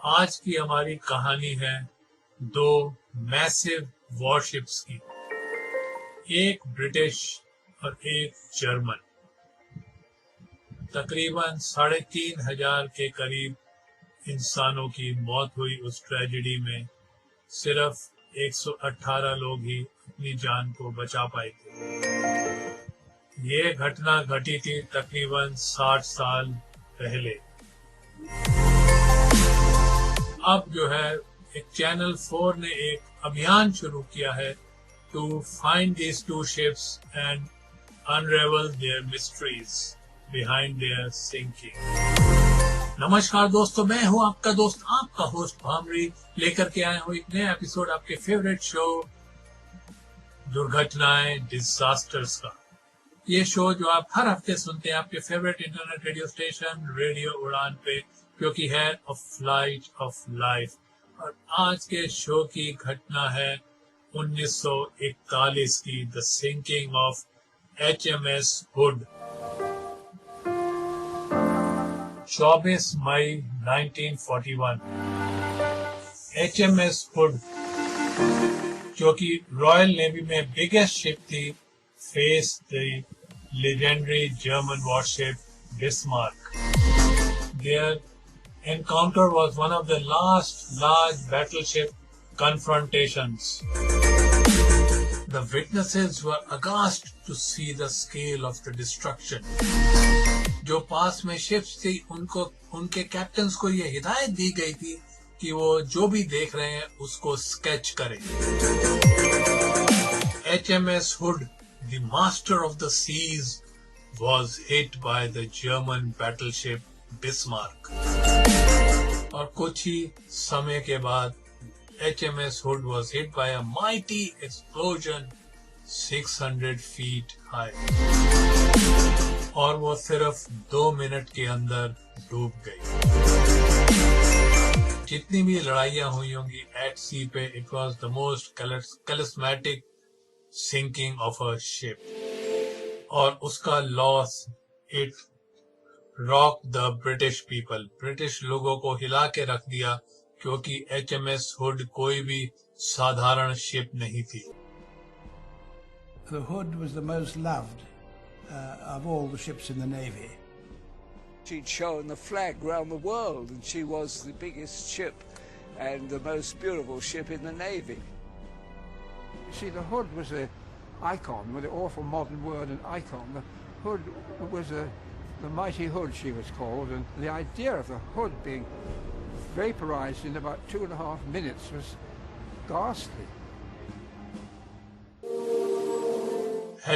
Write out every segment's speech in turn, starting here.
आज की हमारी कहानी है दो मैसिव वॉरशिप्स की, एक ब्रिटिश और एक जर्मन। तकरीबन 3,500 के करीब इंसानों की मौत हुई उस ट्रेजेडी में। सिर्फ 118 लोग ही अपनी जान को बचा पाए थे। ये घटना घटी थी तकरीबन 60 साल पहले। अब जो है एक चैनल 4 ने एक अभियान शुरू किया है to find these two ships and unravel their mysteries behind their sinking. नमस्कार दोस्तों, मैं हूं आपका दोस्त, आपका होस्ट भामरी, लेकर के आया हूं एक नया एपिसोड आपके फेवरेट शो दुर्घटनाएं डिजास्टर्स का। ये शो जो आप हर हफ्ते सुनते हैं आपके favourite internet radio station radio उड़ान पे, क्योंकि है अ फ्लाइट ऑफ लाइफ। और आज के शो की घटना है 1941 की, the sinking of HMS Hood. 24 मई 1941 HMS हुड, जो कि रॉयल नेवी में बिगेस्ट शिप थी, faced the legendary German warship Bismarck. Their encounter was one of the last large battleship confrontations. The witnesses were aghast to see the scale of the destruction. जो पास में ships थी उनके captains को ये हिदायत दी गई थी कि वो जो भी देख रहे हैं उसको स्केच करें। HMS Hood, the master of the seas, was hit by the German battleship Bismarck. और कुछ ही समय के बाद HMS Hood was hit by a mighty explosion 600 feet high. और वो सिर्फ 2 मिनट के अंदर डूब गई। जितनी भी लड़ाइयाँ हुई होंगी एट सी पे, it was the most charismatic sinking of a ship. और उसका loss it rock the British people, British लोगों को हिला के रख दिया, क्योंकि HMS हुड कोई भी साधारण शिप नहीं थी। The Hood was the most loved of all the ships in the Navy. She'd shown the flag round the world, and she was the biggest ship and the most beautiful ship in the Navy. See, the Hood was an icon, with an awful modern word, an icon. The Hood was the mighty Hood, she was called, and the idea of the Hood being vaporized in about 2.5 minutes was ghastly.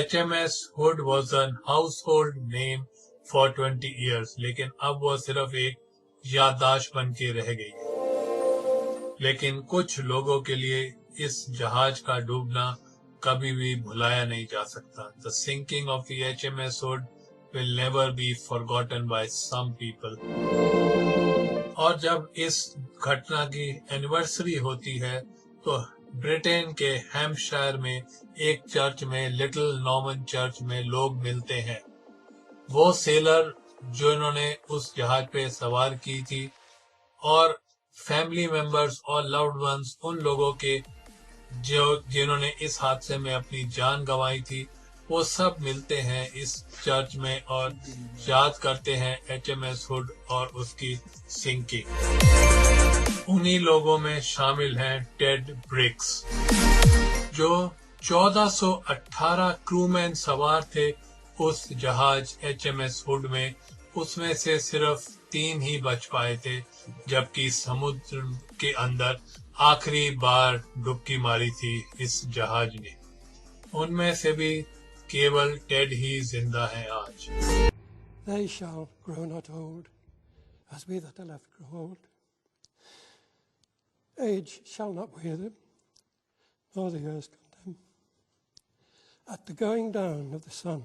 HMS Hood was a household name for 20 years, लेकिन अब वो सिर्फ एक याददाश्त बन के रह गई। लेकिन कुछ लोगों के लिए इस जहाज का डूबना कभी भी भुलाया नहीं जा सकता। The sinking of the HMS Hood will never be forgotten by some people. और जब इस घटना की एनिवर्सरी होती है तो ब्रिटेन के हैम्पशायर में एक चर्च में, लिटिल नॉर्मन चर्च में, लोग मिलते हैं। वो सेलर जो इन्होंने उस जहाज पे सवार की थी और फैमिली मेंबर्स और लव्ड वंस, उन लोगों के जिन्होंने इस हादसे में अपनी जान गंवाई थी, वो सब मिलते हैं इस चर्च में और याद करते हैं HMS हुड और उसकी सिंकिंग। उन्हीं लोगों में शामिल हैं टेड ब्रिक्स, जो 1418 क्रूमैन सवार थे उस जहाज HMS हुड में। उसमें से सिर्फ 3 ही बच पाए थे, जबकि समुद्र के अंदर आखिरी बार डुबकी मारी थी इस जहाज ने। उनमें से भी केवल टेड ही जिंदा है आज। They shall grow not old, as we that are left grow old. Age shall not weary them, nor the years condemn. At the going down of the sun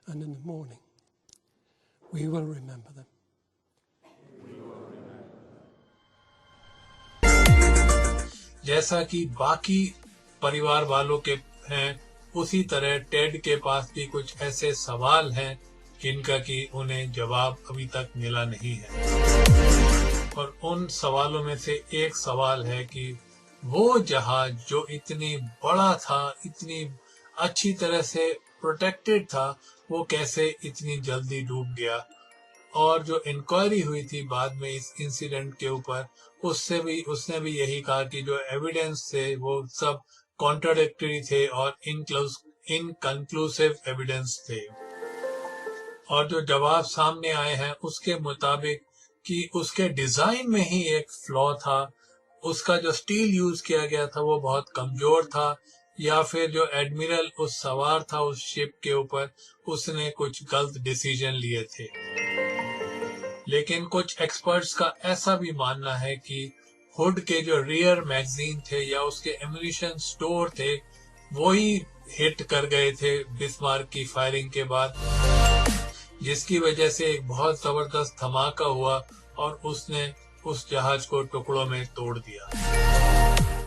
and in the morning, we will remember them. जैसा कि बाकी परिवार वालों के हैं, उसी तरह Ted के पास भी कुछ ऐसे सवाल हैं जिनका कि उन्हें जवाब अभी तक मिला नहीं है। और उन सवालों में से एक सवाल है कि वो जहाज जो इतनी बड़ा था, इतनी अच्छी तरह से प्रोटेक्टेड था, वो कैसे इतनी जल्दी डूब गया। और जो इंक्वायरी हुई थी बाद में इस इंसिडेंट के ऊपर, उसने भी यही कहा कि जो एविडेंस थे वो सब कॉन्ट्राडिक्टरी थे और इनकंक्लूसिव एविडेंस थे। और जो जवाब सामने आए हैं उसके मुताबिक कि उसके डिजाइन में ही एक फ्लॉ था, उसका जो स्टील यूज किया गया था वो बहुत कमजोर था, या फिर जो एडमिरल उस सवार था उस शिप के ऊपर, उसने कुछ गलत डिसीजन लिए थे। लेकिन कुछ एक्सपर्ट्स का ऐसा भी मानना है कि हुड के जो रियर मैगजीन थे या उसके एम्यूनिशन स्टोर थे, वो ही हिट कर गए थे बिस्मार्क की फायरिंग के बाद, जिसकी वजह से एक बहुत जबरदस्त धमाका हुआ और उसने उस जहाज को टुकड़ों में तोड़ दिया।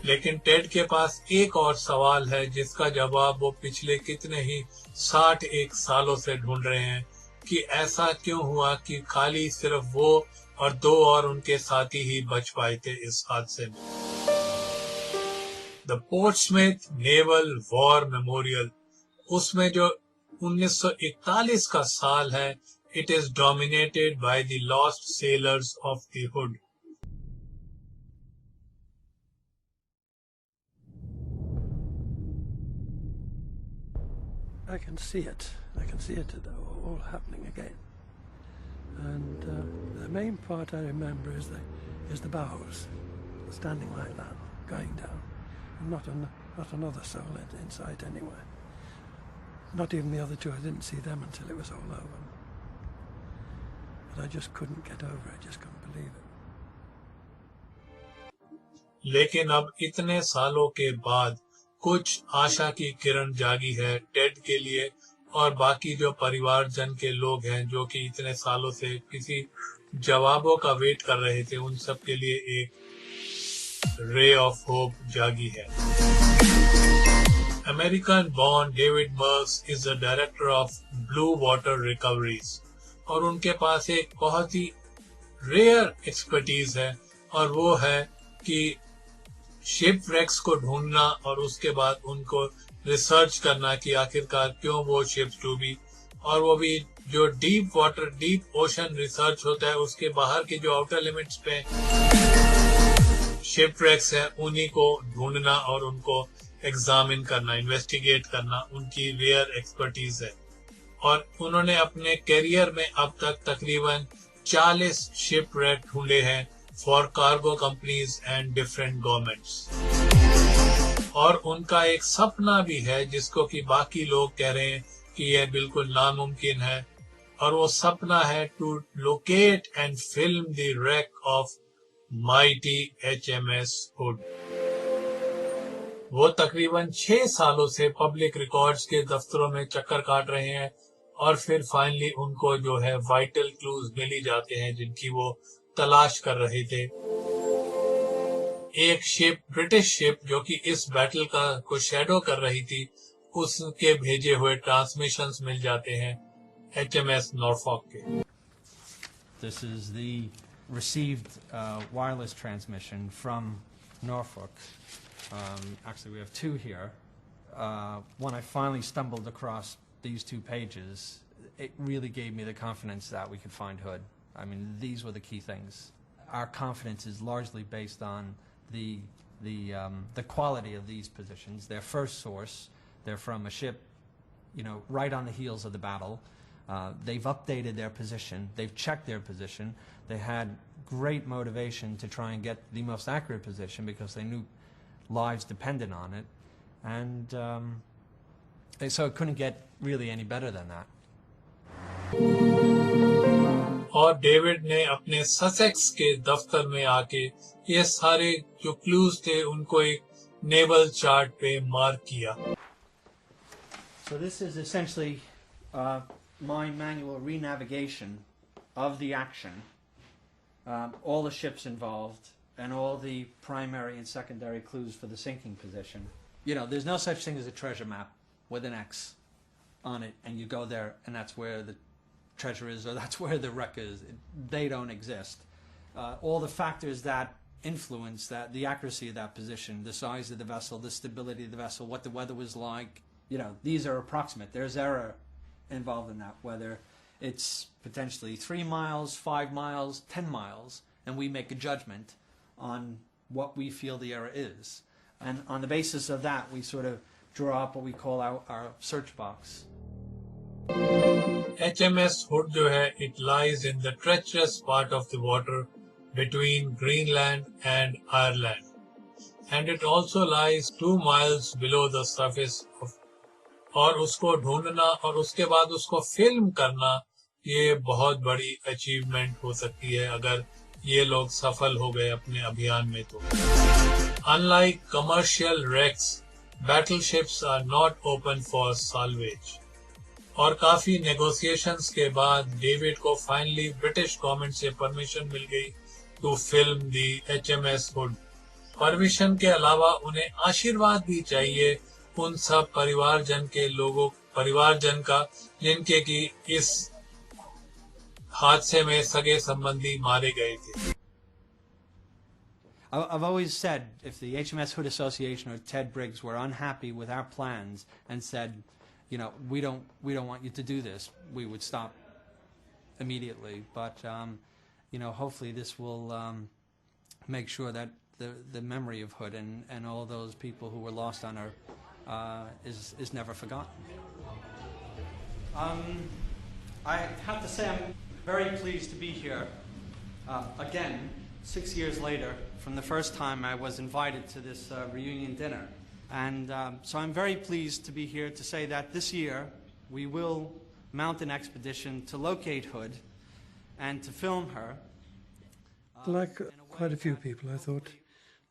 लेकिन टेड के पास एक और सवाल है जिसका जवाब वो पिछले कितने ही 61 सालों से ढूंढ रहे हैं कि ऐसा क्यों हुआ कि खाली सिर्फ वो और 2 और उनके साथी ही बच पाए थे इस हादसे में। द पोर्ट्समouth नेवल वॉर मेमोरियल, उसमें जो 1941 का साल है, it is dominated by the lost sellers of the hood. I can see it. I can see it all happening again. And the main part I remember is the bows, standing like that, going down, and not another soul in sight anywhere. Not even the other two. I didn't see them until it was all over. But I just couldn't get over it. I just couldn't believe it. लेकिन अब इतने सालों के बाद कुछ आशा की किरण जागी है टेड के लिए और बाकी जो परिवारजन के लोग हैं जो कि इतने सालों से किसी जवाबों का वेट कर रहे थे, उन सब के लिए एक रे ऑफ होप जागी है। American born David marks is the director of blue water recoveries और उनके पास एक बहुत ही रेयर एक्सपर्टीज है और वो है कि शिप रेक्स को ढूंढना और उसके बाद उनको रिसर्च करना कि आखिरकार क्यों वो शिप्स डूबी, और वो भी जो डीप ओशन रिसर्च होता है उसके बाहर के जो आउटर लिमिट्स पे शिप रेक्स है उन्हीं को ढूंढना और उनको एग्जामिन करना, इन्वेस्टिगेट करना उनकी रेयर एक्सपर्टीज है। और उन्होंने अपने करियर में अब तक तकरीबन 40 शिप रेक ढूंढे हैं for cargo companies and different governments. और उनका एक सपना भी है जिसको कि बाकी लोग कह रहे हैं कि यह बिल्कुल नामुमकिन है, और वो सपना है to locate and film the wreck of mighty HMS Hood. वो तकरीबन 6 सालों से पब्लिक रिकॉर्ड्स के दफ्तरों में चक्कर काट रहे हैं और फिर फाइनली उनको जो है वाइटल क्लूज मिल ही जाते हैं जिनकी वो तलाश कर रहे थे। एक शिप, ब्रिटिश शिप जो कि इस बैटल को शैडो कर रही थी, उसके भेजे हुए ट्रांसमिशंस मिल जाते हैं HMS नॉर्फॉक के। This is the received wireless transmission from Norfolk. Actually, we have two here. When I finally stumbled across these 2 pages, it really gave me the confidence that we could find Hood. I mean, these were the key things. Our confidence is largely based on the quality of these positions. Their first source, they're from a ship, you know, right on the heels of the battle. They've updated their position. They've checked their position. They had great motivation to try and get the most accurate position because they knew lives depended on it. And so it couldn't get really any better than that. और David ने अपने Sussex के दफ्तर में आके ये सारे जो क्लूज थे उनको एक नेवल चार्ट पे मार्क किया। So this is essentially my manual re-navigation of the action, all the ships involved, and all the primary and secondary clues for the sinking position. You know, there's no such thing as a treasure map with an X on it, and you go there, and that's where the treasure is, or that's where the wreck is. They don't exist. all the factors that influence that, the accuracy of that position, the size of the vessel, the stability of the vessel, what the weather was like. You know, these are approximate. There's error involved in that, whether it's potentially 3 miles, 5 miles, 10 miles, and we make a judgment on what we feel the error is. And on the basis of that, we sort of draw up what we call our search box. HMS Hood जो है, it lies in the treacherous part of the water between Greenland and Ireland, and it also lies 2 miles below the surface of, और उसको ढूंढना और उसके बाद उसको film करना, ये बहुत बड़ी अचीवमेंट हो सकती है अगर ये लोग सफल हो गए अपने अभियान में तो। Unlike commercial wrecks, battleships are not open for salvage. और काफी नेगोशिएशंस के बाद डेविड को फाइनली ब्रिटिश गवर्नमेंट से परमिशन मिल गई to film the HMS Hood. Permission के अलावा उन्हें आशीर्वाद भी चाहिए उन सब परिवारजन का जिनके की इस हादसे में सगे संबंधी मारे गए थे। I've always said if the HMS Hood Association or Ted Briggs were unhappy with our plans and said, you know, we don't want you to do this, we would stop immediately. But you know, hopefully this will make sure that the memory of Hood and all those people who were lost on her is never forgotten. I have to say I'm very pleased to be here again 6 years later from the first time I was invited to this reunion dinner. And so I'm very pleased to be here to say that this year we will mount an expedition to locate Hood and to film her. Like quite a few people, I thought,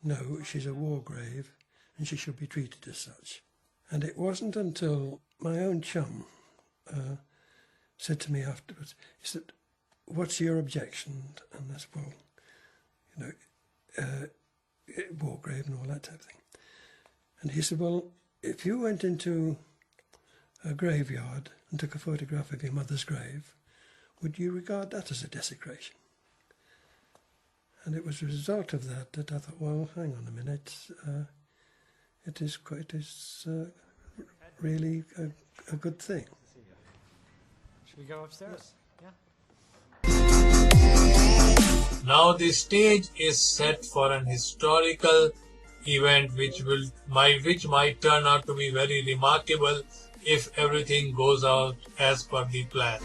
no, she's a war grave and she should be treated as such. And it wasn't until my own chum said to me afterwards, he said, what's your objection? And that's, well, you know, war grave and all that type of thing. And he said, well, if you went into a graveyard and took a photograph of your mother's grave, would you regard that as a desecration? And it was a result of that that I thought, well, hang on a minute, it is really a good thing. Should we go upstairs? Yeah. Now the stage is set for an historical event which might turn out to be very remarkable if everything goes out as per the plan.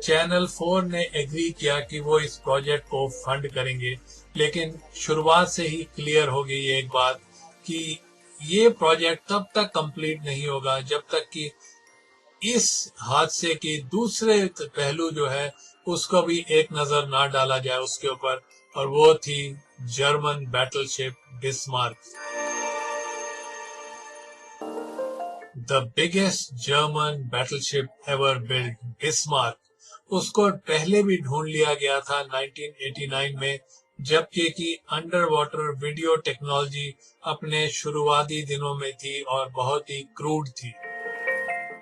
Channel 4 ने agree किया कि वो इस project को fund करेंगे, लेकिन शुरुआत से ही क्लियर हो गई एक बात कि ये प्रोजेक्ट तब तक कंप्लीट नहीं होगा जब तक कि इस हादसे के दूसरे पहलू जो है उसको भी एक नजर ना डाला जाए उसके ऊपर, और वो थी German battleship Bismarck. The biggest German battleship ever built, Bismarck, उसको पहले भी ढूंढ लिया गया था 1989 में, जबकि कि अंडर वाटर वीडियो टेक्नोलॉजी अपने शुरुआती दिनों में थी और बहुत ही क्रूड थी।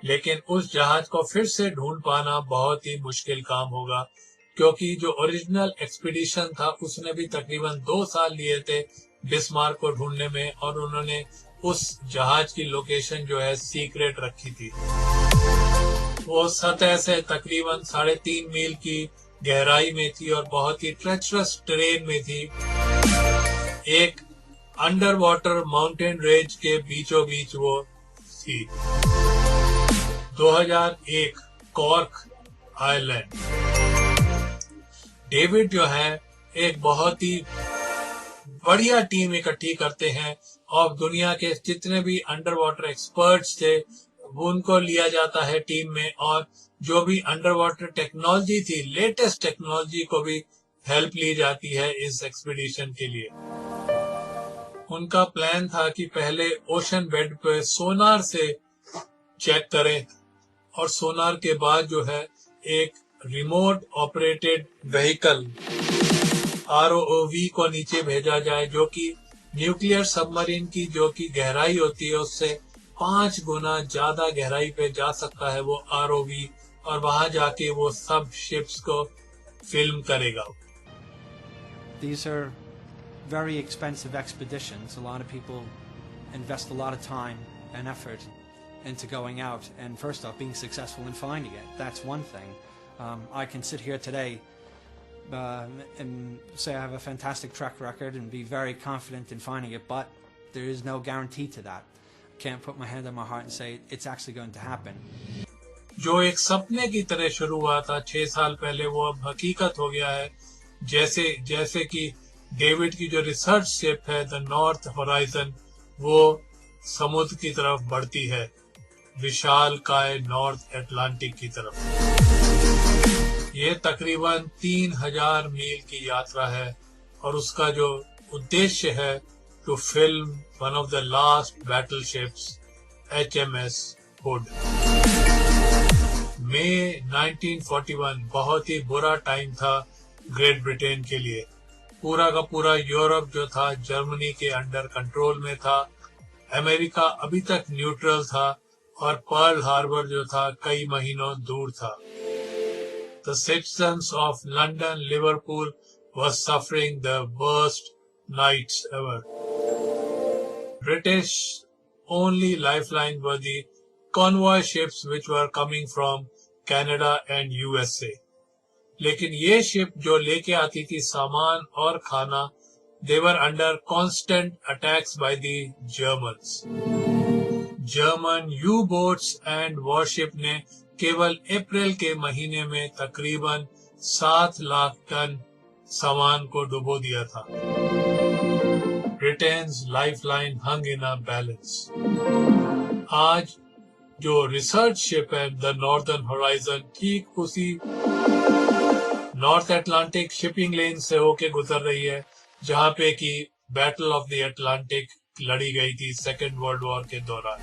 लेकिन उस जहाज को फिर से ढूंढ पाना बहुत ही मुश्किल काम होगा, क्योंकि जो ओरिजिनल एक्सपीडिशन था उसने भी तकरीबन 2 साल लिए थे बिस्मार्क को ढूंढने में, और उन्होंने उस जहाज की लोकेशन जो है सीक्रेट रखी थी। वो सतह से तकरीबन 3.5 मील की गहराई में थी और बहुत ही ट्रेचरस टेरेन में थी, एक अंडर वाटर माउंटेन रेंज के बीचों बीच वो थी। 2001 कॉर्क आइलैंड। डेविड जो है एक बहुत ही बढ़िया टीम इकट्ठी करते हैं और दुनिया के जितने भी अंडर वाटर एक्सपर्ट्स थे उनको लिया जाता है टीम में, और जो भी अंडर वाटर टेक्नोलॉजी थी, लेटेस्ट टेक्नोलॉजी को भी हेल्प ली जाती है इस एक्सपीडिशन के लिए। उनका प्लान था कि पहले ओशन बेड पे सोनार से चेक करें और सोनार के बाद जो है एक रिमोट ऑपरेटेड व्हीकल ROV को नीचे भेजा जाए, जो कि न्यूक्लियर सबमरीन की जो कि गहराई होती है उससे 5 गुना ज्यादा गहराई पे जा सकता है वो ROV, और वहां जाके वो सब शिप्स को फिल्म करेगा। these are very expensive expeditions. A lot of people invest a lot of time and effort into going out and first off being successful in finding it. That's one thing. I can sit here today and say I have a fantastic track record and be very confident in finding it, but there is no guarantee to that. I can't put my hand on my heart and say it's actually going to happen. जो एक सपने की तरह शुरू हुआ था 6 साल पहले, वो अब हकीकत हो गया है। जैसे कि डेविड की जो रिसर्च शिप है द नॉर्थ होराइजन, वो समुद्र की तरफ बढ़ती है, विशाल काय नॉर्थ अटलांटिक की तरफ। ये तकरीबन 3000 मील की यात्रा है और उसका जो उद्देश्य है to film one of the last battle ships HMS Hood. मई 1941 बहुत ही बुरा टाइम था ग्रेट ब्रिटेन के लिए। पूरा का पूरा यूरोप जो था जर्मनी के अंडर कंट्रोल में था। अमेरिका अभी तक न्यूट्रल था और पर्ल हार्बर जो था कई महीनों दूर था। The citizens of London, Liverpool was suffering the worst nights ever. British only lifeline were the convoy ships which were coming from Canada and USA. लेकिन ये शिप जो लेके आती थी सामान और खाना, they were under constant attacks by the Germans. German U-boats and warship ने केवल अप्रैल के महीने में तकरीबन 7 लाख टन सामान को डुबो दिया था। Britain's lifeline hung in a balance. आज जो रिसर्च शिप है द नॉर्दर्न होराइजन, ठीक उसी नॉर्थ अटलांटिक शिपिंग लेन से होके गुजर रही है जहां पे कि बैटल ऑफ द अटलांटिक लड़ी गई थी सेकेंड वर्ल्ड वॉर के दौरान।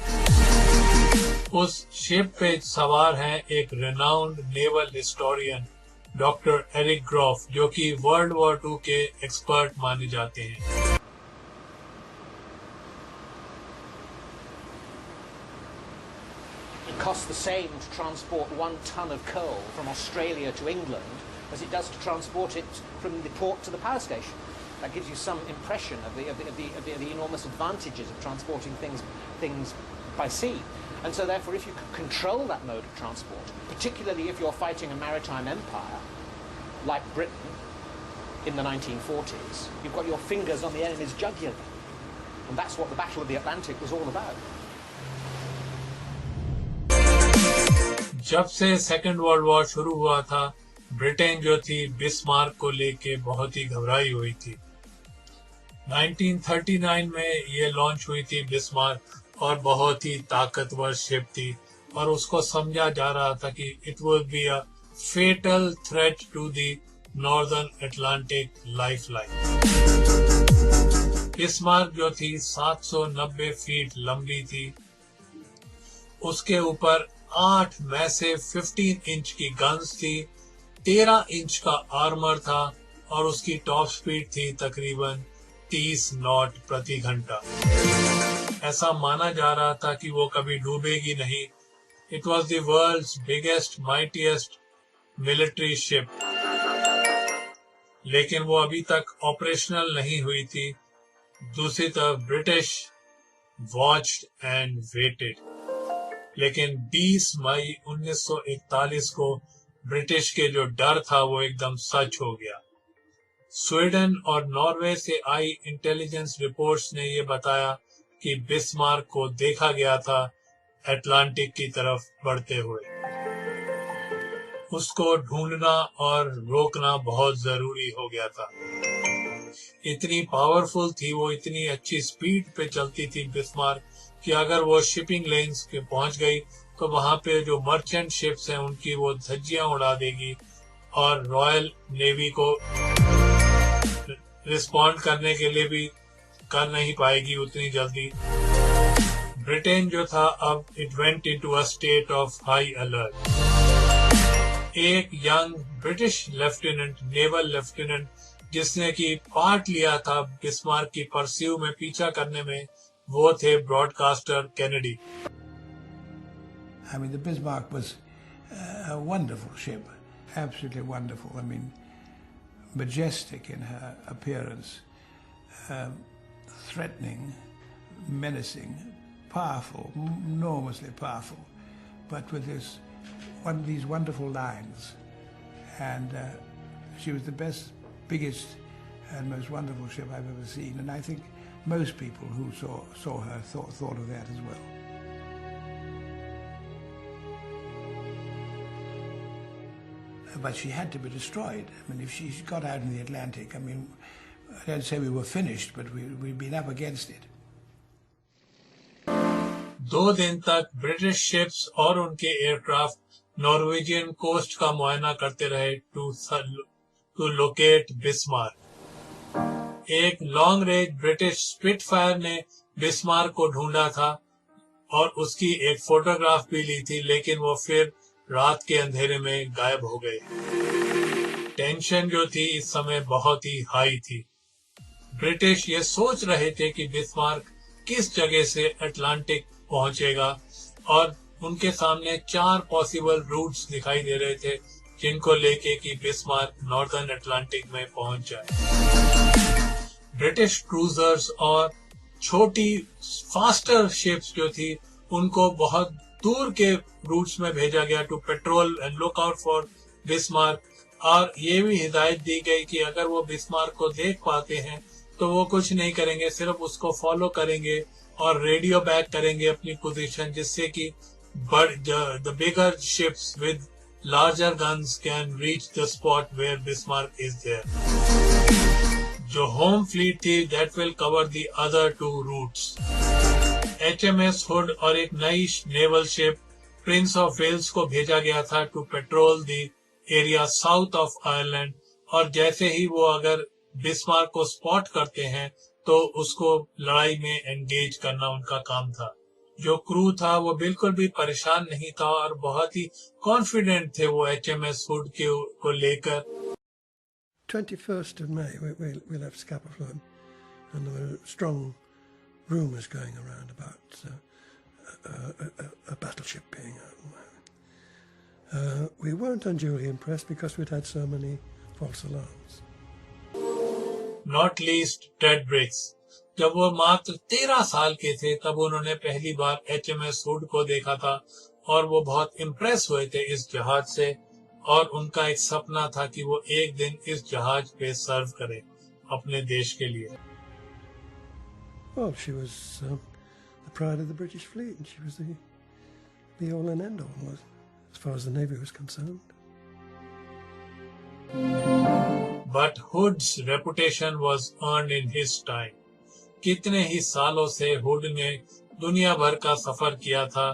उस शिप पे सवार हैं एक renowned naval historian doctor Eric Grove, जो कि वर्ल्ड वॉर II के एक्सपर्ट माने जाते हैं। It costs the same to transport 1 ton of coal from Australia to England as it does to transport it from the port to the power station. That gives you some impression of the enormous advantages of transporting things by sea. And so therefore, if you can control that mode of transport, particularly if you're fighting a maritime empire like Britain in the 1940s, you've got your fingers on the enemy's jugular. And that's what the Battle of the Atlantic was all about. जब से second world war शुरू हुआ था, Britain जो थी Bismarck को लेके बहुत ही घबराई हुई थी। 1939 में ये लॉन्च हुई थी बिस्मार्क और बहुत ही ताकतवर शिप थी और उसको समझा जा रहा था कि it would be a fatal threat to the northern Atlantic lifeline. Bismarck जो थी 790 फीट लंबी थी, उसके ऊपर 8 मैसिव 15 इंच की गन्स थी, 13 इंच का आर्मर था और उसकी टॉप स्पीड थी तकरीबन 30 नॉट प्रति घंटा। ऐसा माना जा रहा था कि वो कभी डूबेगी नहीं। It was the world's biggest mightiest military ship, लेकिन वो अभी तक ऑपरेशनल नहीं हुई थी। दूसरी तरफ ब्रिटिश वॉच्ड एंड वेटेड, लेकिन 20 मई 1941 को ब्रिटिश के जो डर था वो एकदम सच हो गया। स्वीडन और नॉर्वे से आई इंटेलिजेंस रिपोर्ट्स ने ये बताया कि बिस्मार्क को देखा गया था अटलांटिक की तरफ बढ़ते हुए। उसको ढूंढना और रोकना बहुत जरूरी हो गया था। इतनी पावरफुल थी वो, इतनी अच्छी स्पीड पे चलती थी बिस्मार्क कि अगर वो शिपिंग लेन्स के पहुंच गई तो वहां पे जो मर्चेंट शिप्स हैं उनकी वो धज्जियां उड़ा देगी और रॉयल नेवी को रिस्पॉन्ड करने के लिए भी कर नहीं पाएगी उतनी जल्दी। ब्रिटेन जो था अब it went into a state of high alert. एक young British lieutenant, naval lieutenant, जिसने की पार्ट लिया था बिस्मार्क की परस्यू में, पीछा करने में, वो थे broadcaster Kennedy. I mean, the Bismarck was a wonderful ship, absolutely wonderful. I mean, majestic in her appearance, threatening, menacing, powerful, enormously powerful, but with these wonderful lines. And she was the best, biggest, and most wonderful ship I've ever seen. And I think most people who saw her thought of that as well. But she had to be destroyed. I mean, if she got out in the Atlantic, I mean, I don't say we were finished, but we'd been up against it. 2 दिन तक British ships और उनके aircraft Norwegian coast का मुआयना करते रहे to locate Bismarck. एक long range British Spitfire ने बिस्मार्क को ढूंढा था और उसकी एक फोटोग्राफ भी ली थी, लेकिन वो फिर रात के अंधेरे में गायब हो गए। टेंशन जो थी इस समय बहुत ही हाई थी। ब्रिटिश ये सोच रहे थे कि बिस्मार्क किस जगह से अटलांटिक पहुंचेगा और उनके सामने 4 पॉसिबल रूट्स दिखाई दे रहे थे जिनको लेके कि बिस्मार्क नॉर्दर्न अटलांटिक में पहुंच जाए। ब्रिटिश क्रूजर्स और छोटी फास्टर शिप्स जो थी उनको बहुत दूर के रूट्स में भेजा गया to patrol and look out for Bismarck, और ये भी हिदायत दी गई कि अगर वो बिस्मार्क को देख पाते हैं तो वो कुछ नहीं करेंगे, सिर्फ उसको फॉलो करेंगे और रेडियो बैक करेंगे अपनी पोजीशन, जिससे कि the bigger ships with larger guns can reach the spot where Bismarck is there. जो होम फ्लीट थी that will cover the other 2 routes. HMS Hood और एक नई naval ship Prince of Wales को भेजा गया था to patrol the area south of Ireland, और जैसे ही वो अगर बिस्मार्क को स्पॉट करते हैं तो उसको लड़ाई में एंगेज करना उनका काम था। जो क्रू था वो बिल्कुल भी परेशान नहीं था और बहुत ही कॉन्फिडेंट थे वो HMS हुड को लेकर। 21st of May we left Scapa Flow, and there were strong rumours going around about a battleship being out. We weren't unduly impressed because we'd had so many false alarms. Not least Ted Briggs, जब वो मात्र 13 साल के थे तब उन्होंने पहली बार HMS hood को देखा था और वो बहुत इम्प्रेस हुए थे इस जहाज से, और उनका एक सपना था कि वो एक दिन इस जहाज पे सर्व करें अपने देश के लिए। Well, she was the pride of the British fleet, and she was the be-all and end-all, as far as the Navy was concerned. But Hood's reputation was earned in his time. कितने ही सालों से hood ने दुनिया भर का सफर किया था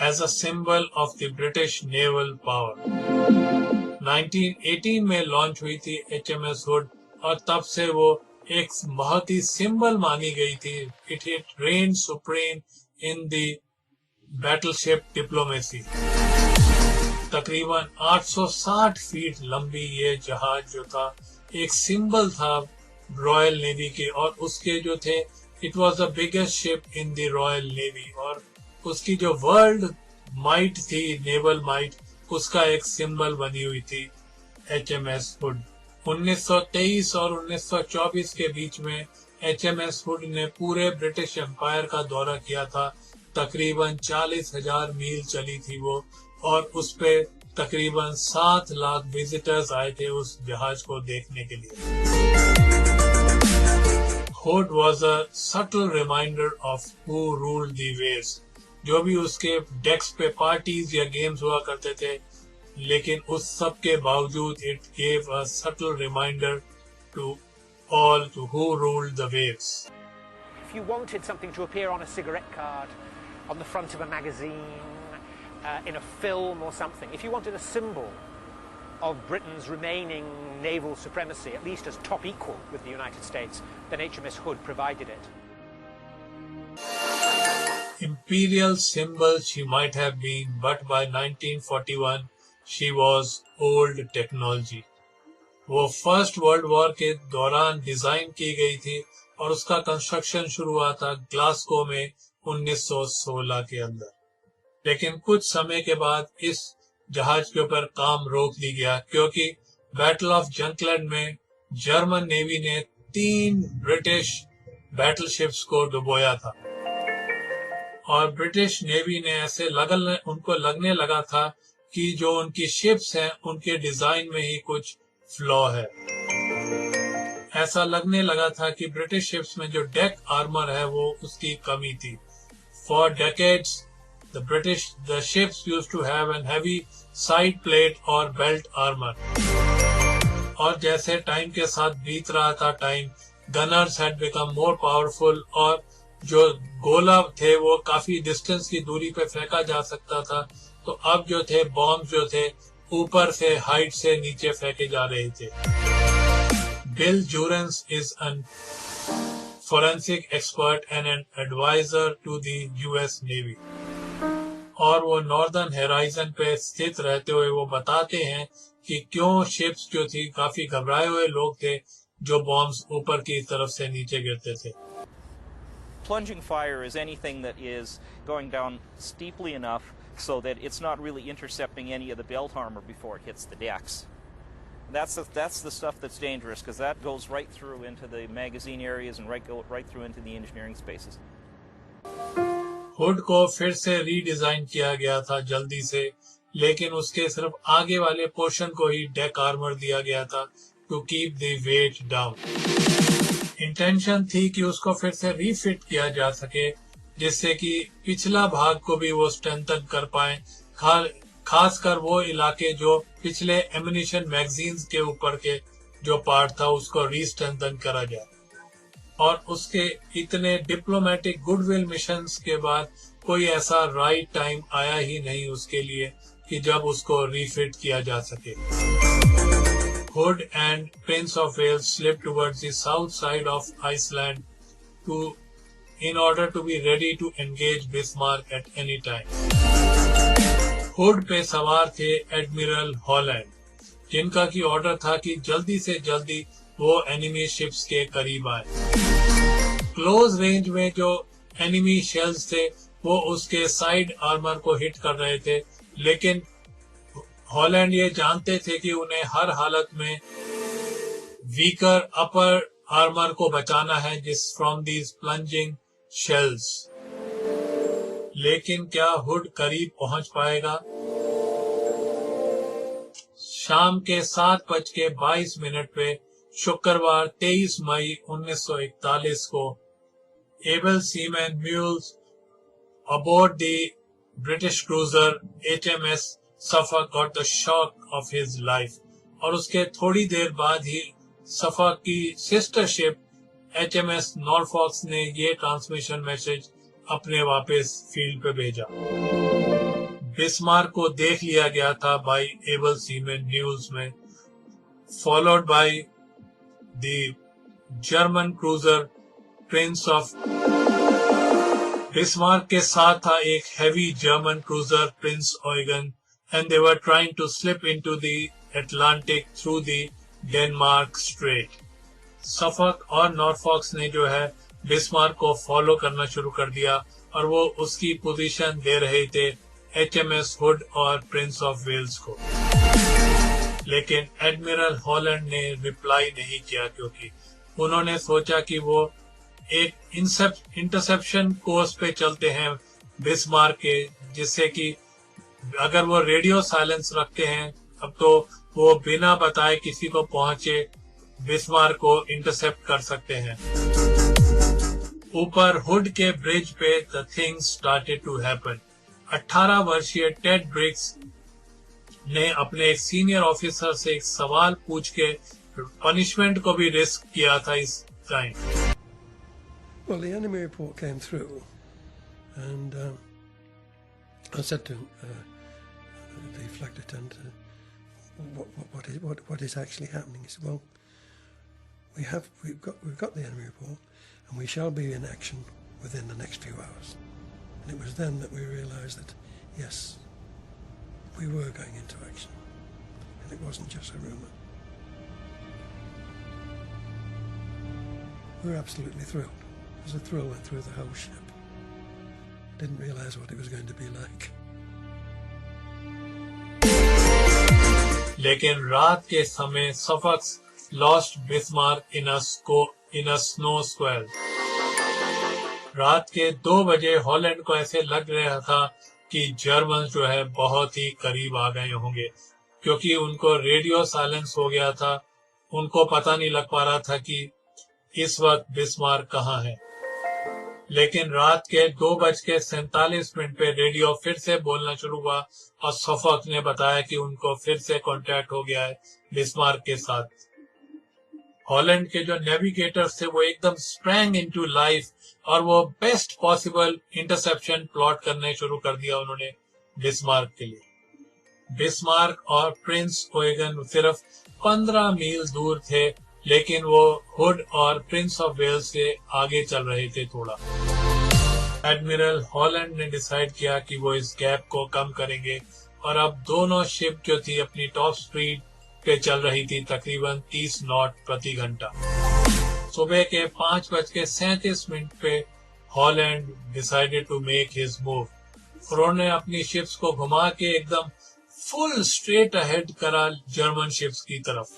as a symbol of the British naval power. 1918 में लॉन्च हुई थी HMS हुड और तब से वो एक बहुत ही सिंबल मानी गई थी। It reigned supreme in the battleship diplomacy. तकरीबन 860 फीट लंबी ये जहाज जो था एक सिंबल था रॉयल नेवी के, और उसके जो थे it was the biggest ship in the royal navy, और उसकी जो वर्ल्ड माइट थी, नेवल माइट, उसका एक सिंबल बनी हुई थी HMS हुड। 1923 और 1924 के बीच में HMS हुड ने पूरे ब्रिटिश एम्पायर का दौरा किया था। तकरीबन 40,000 मील चली थी वो, और उस पे तकरीबन 7 लाख विजिटर्स आए थे उस जहाज को देखने के लिए। Hood was a subtle reminder of who ruled the waves. जो भी उसके डेक्स पे पार्टीज या गेम्स हुआ करते थे, लेकिन उस सब के बावजूद it gave a subtle reminder to all to who ruled the waves. If you wanted something to appear on a cigarette card, on the front of a magazine, in a film or something, if you wanted a symbol of Britain's remaining naval supremacy, at least as top equal with the United States, then HMS Hood provided it. Imperial symbol she might have been, but by 1941 she was old technology. वो first world war के दौरान design की गई थी और उसका construction शुरू हुआ था ग्लासगो में 1916 के अंदर। लेकिन कुछ समय के बाद इस जहाज के ऊपर काम रोक दी गया, क्योंकि बैटल ऑफ जंकलैंड में जर्मन नेवी ने 3 ब्रिटिश बैटलशिप्स को डुबोया था और ब्रिटिश नेवी ने उनको लगने लगा था कि जो उनकी शिप्स हैं उनके डिजाइन में ही कुछ फ्लॉ है। ऐसा लगने लगा था कि ब्रिटिश शिप्स में जो डेक आर्मर है वो उसकी कमी थी। For decades, the ships used to have a heavy side plate or belt armor. और जैसे टाइम के साथ बीत रहा था gunners had become more powerful और जो गोला थे वो काफी डिस्टेंस की दूरी पे फेंका जा सकता था, तो अब जो थे बॉम्ब जो थे ऊपर से हाइट से नीचे फेंके जा रहे थे। Bill Jurens is a forensic expert and an advisor to the US Navy. और वो नॉर्दर्न होराइजन पे स्थित रहते हुए वो बताते हैं कि क्यों शिप्स जो थी काफी घबराए हुए लोग थे जो बॉम्ब्स ऊपर की तरफ से नीचे गिरते थे। Plunging fire is anything that is going down steeply enough so that it's not really intercepting any of the belt armor before it hits the decks. That's the stuff that's dangerous because that goes right through into the magazine areas and right through into the engineering spaces. Hood को फिर से redesign किया गया था जल्दी से, लेकिन उसके सिर्फ आगे वाले पोर्शन को ही डेक आर्मर दिया गया था to keep the weight down. Intention थी कि उसको फिर से रीफिट किया जा सके जिससे कि पिछला भाग को भी वो स्ट्रेंथन कर पाए, खासकर वो इलाके जो पिछले एमिनिशन मैगजीन्स के ऊपर के जो पार्ट था उसको रीस्ट्रेंथन करा जाए। और उसके इतने डिप्लोमेटिक गुडविल मिशंस के बाद कोई ऐसा राइट टाइम आया ही नहीं उसके लिए कि जब उसको रीफिट किया जा सके। Hood and Prince of Wales slip towards the south side of Iceland in order to be ready to engage Bismarck at any time. Hood पे सवार थे एडमिरल हॉलैंड, जिनका की ऑर्डर था कि जल्दी से जल्दी वो एनिमी शिप्स के करीब आए। क्लोज रेंज में जो एनिमी शेल्स थे वो उसके साइड आर्मर को हिट कर रहे थे, लेकिन हॉलैंड ये जानते थे कि उन्हें हर हालत में वीकर अपर आर्मर को बचाना है फ्रॉम दीज प्लंजिंग शेल्स। लेकिन क्या हुड करीब पहुंच पाएगा? शाम के 7:22 पे शुक्रवार 23 मई 1941 को able seaman mules aboard the British cruiser HMS Suffolk got the shock of his life, और उसके थोड़ी देर बाद ही सफॉक की सिस्टर शिप HMS नॉरफॉक्स ने ये ट्रांसमिशन मैसेज अपने वापस फील्ड पे भेजा। बिस्मार्क को देख लिया गया था बाय एबल सीमैन न्यूज में, followed by the German cruiser Prinz of. Bismarck के साथ था एक heavy German cruiser Prinz Eugen and they were trying to slip into the Atlantic through the Denmark strait. Suffolk और Norfolks ने जो है Bismarck को फॉलो करना शुरू कर दिया और वो उसकी पोजीशन दे रहे थे HMS हुड और प्रिंस ऑफ वेल्स को। लेकिन एडमिरल हॉलैंड ने रिप्लाई नहीं किया क्योंकि उन्होंने सोचा कि वो एक इंटरसेप्शन कोर्स पे चलते हैं बिस्मार्क के, जिससे कि अगर वो रेडियो साइलेंस रखते हैं अब तो वो बिना बताए किसी को पहुंचे बिस्मार्क को इंटरसेप्ट कर सकते हैं। ऊपर हुड के ब्रिज पे the things started to happen. 18 वर्षीय टेड ब्रिग्स ने अपने एक सीनियर ऑफिसर से एक सवाल पूछ के पनिशमेंट को भी रिस्क किया था इस time. Well, the enemy report came through, and I said to the flag lieutenant, what is actually happening? He said, "Well, we've got the enemy report, and we shall be in action within the next few hours." And it was then that we realised that yes, we were going into action, and it wasn't just a rumour. We were absolutely thrilled. There's a thrill went through the whole ship. Didn't realise what it was going to be like. लेकिन रात के समय सफॉक lost Bismarck in a snow squall. रात के 2 बजे Holland को ऐसे लग रहा था कि जर्मन जो है बहुत ही करीब आ गए होंगे, क्योंकि उनको रेडियो साइलेंस हो गया था. उनको पता नहीं लग पा रहा था कि इस वक्त बिस्मार्क कहाँ है. लेकिन रात के 2:47 पे रेडियो फिर से बोलना शुरू हुआ और सफोक ने बताया कि उनको फिर से कांटेक्ट हो गया है बिस्मार्क के साथ. हॉलैंड के जो नेविगेटर्स थे वो एकदम स्प्रैंग इनटू लाइफ और वो बेस्ट पॉसिबल इंटरसेप्शन प्लॉट करने शुरू कर दिया उन्होंने बिस्मार्क के लिए. बिस्मार्क और प्रिंस ओएगन सिर्फ 15 मील दूर थे, लेकिन वो हुड और प्रिंस ऑफ वेल्स से आगे चल रहे थे थोड़ा. एडमिरल हॉलैंड ने डिसाइड किया कि वो इस गैप को कम करेंगे और अब दोनों शिप जो थी अपनी टॉप स्पीड पे चल रही थी, तकरीबन 30 नॉट प्रति घंटा. सुबह के 5:37 पे Holland decided to make his move. उन्होंने अपनी शिप्स को घुमा के एकदम फुल स्ट्रेट अहेड करा जर्मन शिप्स की तरफ.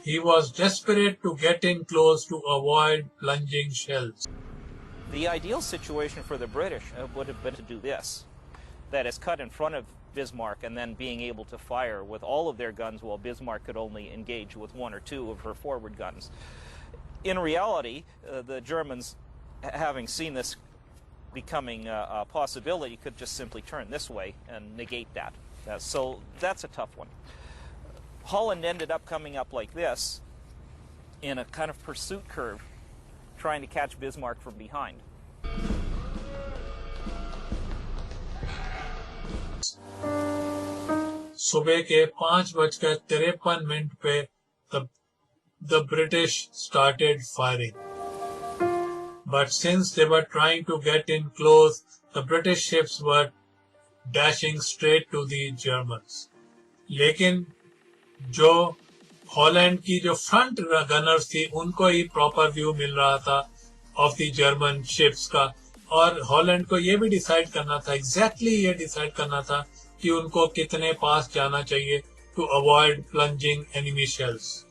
He was desperate to get in close to avoid plunging shells. The ideal situation for the British would have been to do this. That is, cut in front of Bismarck and then being able to fire with all of their guns while Bismarck could only engage with 1 or 2 of her forward guns. In reality, the Germans, having seen this becoming a possibility, could just simply turn this way and negate that. So that's a tough one. Holland ended up coming up like this in a kind of pursuit curve, trying to catch Bismarck from behind. सुबह के 5:53 पे the British started firing. But since they were trying to get in close, the British ships were dashing straight to the Germans. लेकिन जो Holland की जो front Gunners थी उनको ही proper view मिल रहा था ऑफ द जर्मन शिप्स का, और हॉलैंड को ये भी डिसाइड करना था, एग्जैक्टली ये डिसाइड करना था कि उनको कितने पास जाना चाहिए to avoid plunging enemy shells.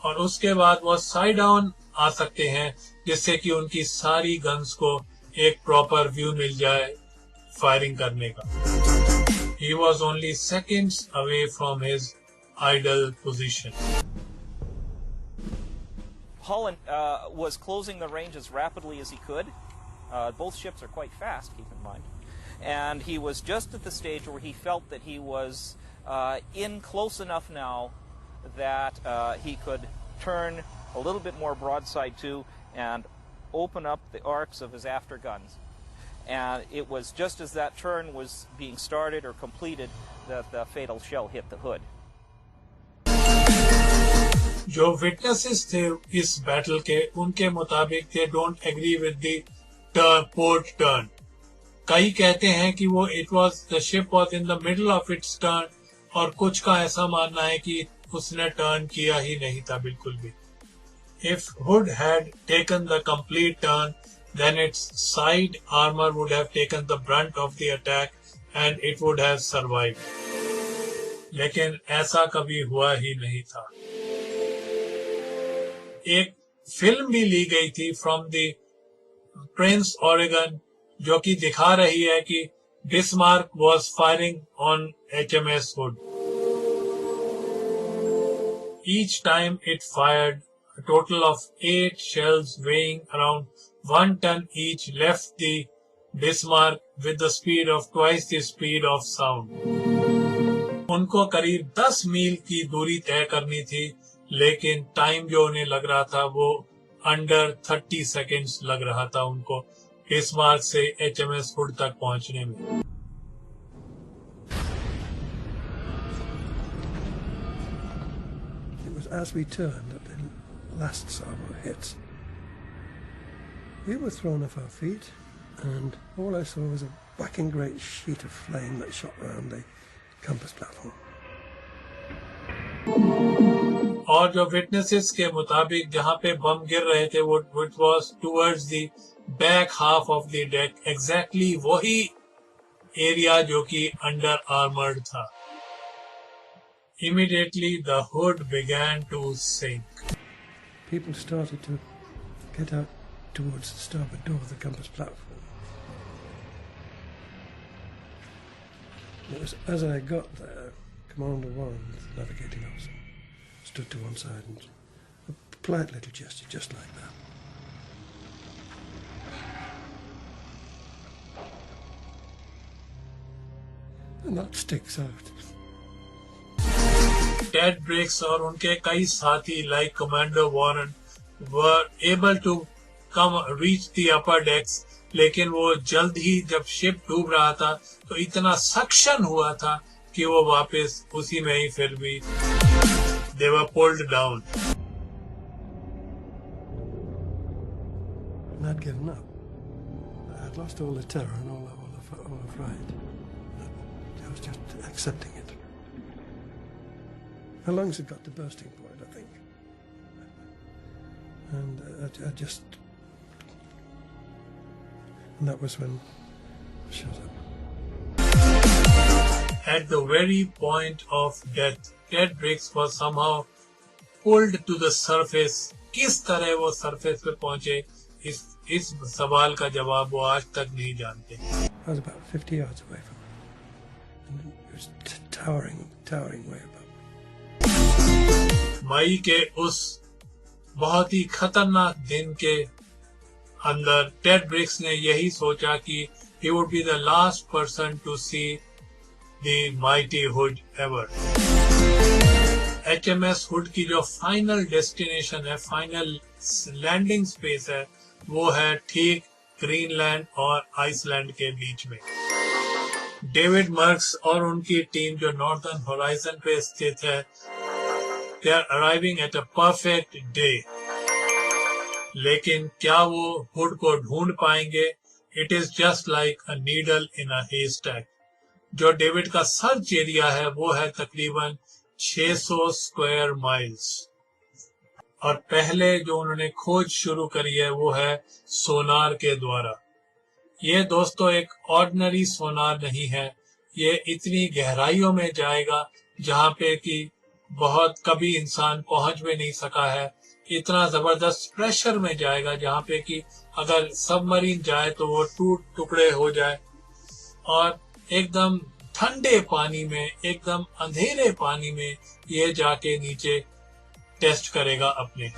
और उसके बाद वो साइड डाउन आ सकते हैं जिससे कि उनकी सारी गन्स को एक प्रॉपर व्यू मिल जाए फायरिंग करने का. He was only seconds away from his ideal position. Holland was closing the range as rapidly as he could. Both ships are quite fast, keep in mind. And he was just at the stage where he felt that he was in close enough now that he could turn a little bit more broadside to and open up the arcs of his after guns. And it was just as that turn was being started or completed that the fatal shell hit the hood. जो witnesses थे इस battle के, उनके मुताबिक they don't agree with the port turn. कई कहते हैं कि वो the ship was in the middle of its turn, और कुछ का ऐसा मानना है कि उसने टर्न किया ही नहीं था बिल्कुल भी. If Hood had taken the complete turn, then its side armor would have taken the brunt of the attack and it would have survived. लेकिन ऐसा कभी हुआ ही नहीं था. एक फिल्म भी ली गई थी फ्रॉम द प्रिंस ओरेगन, जो कि दिखा रही है कि Bismarck was firing on HMS Hood. Each time it fired, a total of 8 shells weighing around 1 ton each left the Bismarck with the speed of twice the speed of sound. उनको करीब 10 मील की दूरी तय करनी थी, लेकिन टाइम जो उन्हें लग रहा था वो अंडर 30 सेकेंड्स लग रहा था उनको बिस्मार्क से HMS हुड तक पहुंचने में. It was as we turned at the last salvo hit. We were thrown off our feet, and all I saw was a whacking great sheet of flame that shot around the compass platform. और जो witnesses के मुताबिक जहां पे बम गिर रहे थे वो it was towards the back half of the deck, exactly वही एरिया जो कि अंडर आर्मर्ड था. Immediately the hood began to sink. People started to get out towards the starboard door of the compass platform. It was as I got there, Commander Warren, the navigating officer, stood to one side and a polite little gesture just like that. And that sticks out. Ted Briggs और उनके कई साथी like Commander Warren were able to reach the upper decks, लेकिन वो जल्द ही जब ship डूब रहा था तो इतना सक्शन हुआ था कि वो वापस उसी में ही फिर भी they were pulled down. And I'd given up. I'd lost all the terror and all the fright. I was just accepting it. My lungs had got to bursting point, I think. And I just... And that was when I shut up. At the very point of death, Ted Briggs was somehow pulled to the surface. किस तरह वो surface पे पहुंचे, इस सवाल का जवाब वो आज तक नहीं जानते. I was about 50 yards away from it. And it was towering way above. मई के उस बहुत ही खतरनाक दिन के अंदर टेड ब्रिक्स ने यही सोचा कि he would be the last person to see the mighty hood ever. HMS hood की जो फाइनल डेस्टिनेशन है, फाइनल लैंडिंग स्पेस है, वो है ठीक ग्रीनलैंड और आइसलैंड के बीच में. डेविड मर्क्स और उनकी टीम जो नॉर्दर्न होराइजन पे स्थित है, they are arriving at a perfect day. लेकिन क्या वो हुड को ढूंढ पाएंगे? It is just like a needle in a haystack. जो डेविड का सर्च एरिया है वो है तकरीबन 600 स्क्वायर माइल्स. और पहले जो उन्होंने खोज शुरू करी है वो है सोनार के द्वारा. ये दोस्तों एक ऑर्डिनरी सोनार नहीं है, ये इतनी गहराइयों में जाएगा जहाँ पे कि बहुत कभी इंसान पहुंच भी नहीं सका है. इतना जबरदस्त प्रेशर में जाएगा जहाँ पे कि अगर सबमरीन जाए तो वो टूट टुकड़े हो जाए. और एकदम ठंडे पानी में, एकदम अंधेरे पानी में ये जाके नीचे टेस्ट करेगा अपने.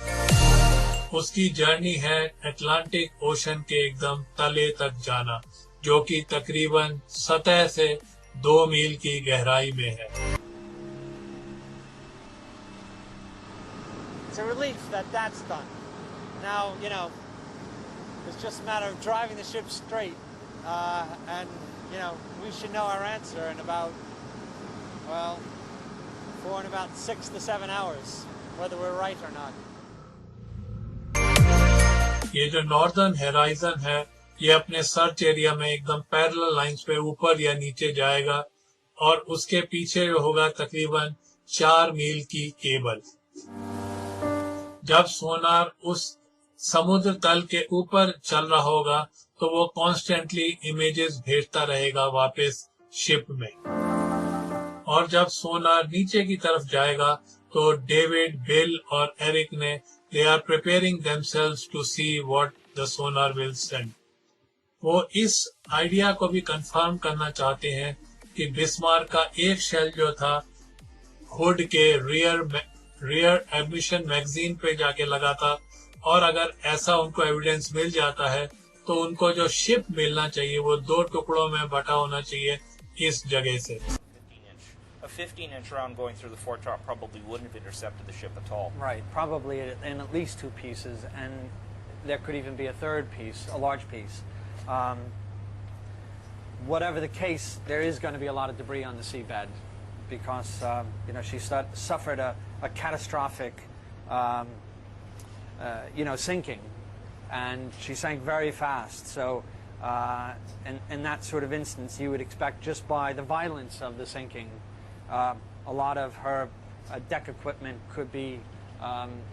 उसकी जर्नी है अटलांटिक ओशन के एकदम तले तक जाना, जो कि तकरीबन सतह से 2 मील की गहराई में है. It's a relief that that's done. Now, you know, it's just a matter of driving the ship straight, and, you know, we should know our answer in about, well, in about 6 to 7 hours, whether we're right or not. ये जो northern horizon है, ये अपने search area में एकदम parallel lines पे ऊपर या नीचे जाएगा और उसके पीछे होगा तकरीबन 4 मील की केबल. जब सोनार उस समुद्र तल के ऊपर चल रहा होगा तो वो कॉन्स्टेंटली इमेजेस भेजता रहेगा वापस शिप में. और जब सोनार नीचे की तरफ जाएगा तो डेविड, बिल और एरिक ने they are preparing themselves to see what the sonar will send. वो इस आइडिया को भी कंफर्म करना चाहते हैं कि बिस्मार्क का एक शेल जो था हुड के रियर एडमिशन मैगजीन पे जाके लगा था, और अगर ऐसा उनको एविडेंस मिल जाता है तो उनको जो शिप मिलना चाहिए वो 2 टुकड़ों में बटा होना चाहिए इस जगह से. A 15-inch round going through the foretop probably wouldn't have intercepted the ship at all. Right, probably in at least 2 pieces, and there could even be a third piece, a large piece. Whatever the case, there is going to be a lot of debris on the seabed because, you know, she suffered a catastrophic, you know, sinking, and she sank very fast. So, in that sort of instance, you would expect just by the violence of the sinking, a lot of her deck equipment could be,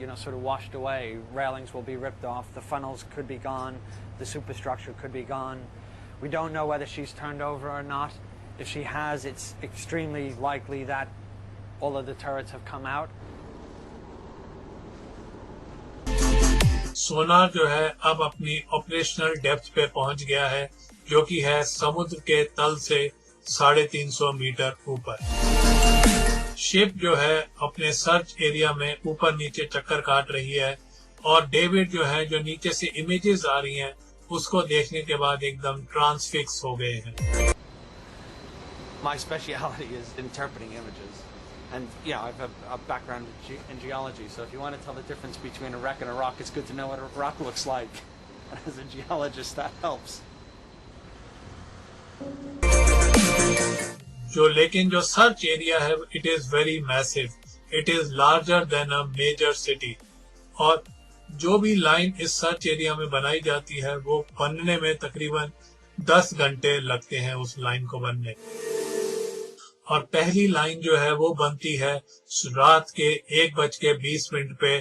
you know, sort of washed away. Railings will be ripped off. The funnels could be gone. The superstructure could be gone. We don't know whether she's turned over or not. If she has, it's extremely likely that all of the turrets have come out. सोनार जो है अब अपनी operational depth पे पहुंच गया है, जो कि है समुद्र के तल से 350 मीटर ऊपर। शिप जो है अपने सर्च एरिया में ऊपर नीचे चक्कर काट रही है और डेविड जो है जो नीचे से इमेजेस आ रही हैं उसको देखने के बाद एकदम ट्रांसफिक्स हो गए हैं। My speciality is interpreting images. And yeah, I have a background in geology, so if you want to tell the difference between a wreck and a rock, it's good to know what a rock looks like. As a geologist, that helps. लेकिन जो search area है, it is very massive. It is larger than a major city. और जो भी line इस search area में बनाई जाती है, वो बनने में तकरीबन 10 घंटे लगते हैं उस लाइन को बनने। और पहली लाइन जो है वो बनती है रात के 1:20 पे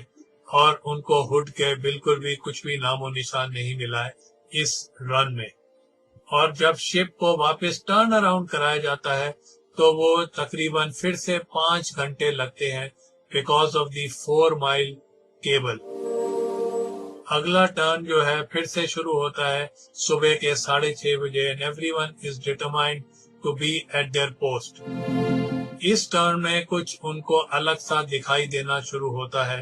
और उनको हुड के बिल्कुल भी कुछ भी नामो निशान नहीं मिला है इस रन में। और जब शिप को वापस टर्न अराउंड कराया जाता है तो वो तकरीबन फिर से 5 घंटे लगते हैं because of the 4 mile cable. अगला टर्न जो है फिर से शुरू होता है सुबह के 6:30 बजे and everyone is determined to be at their post. इस टर्न में कुछ उनको अलग सा दिखाई देना शुरू होता है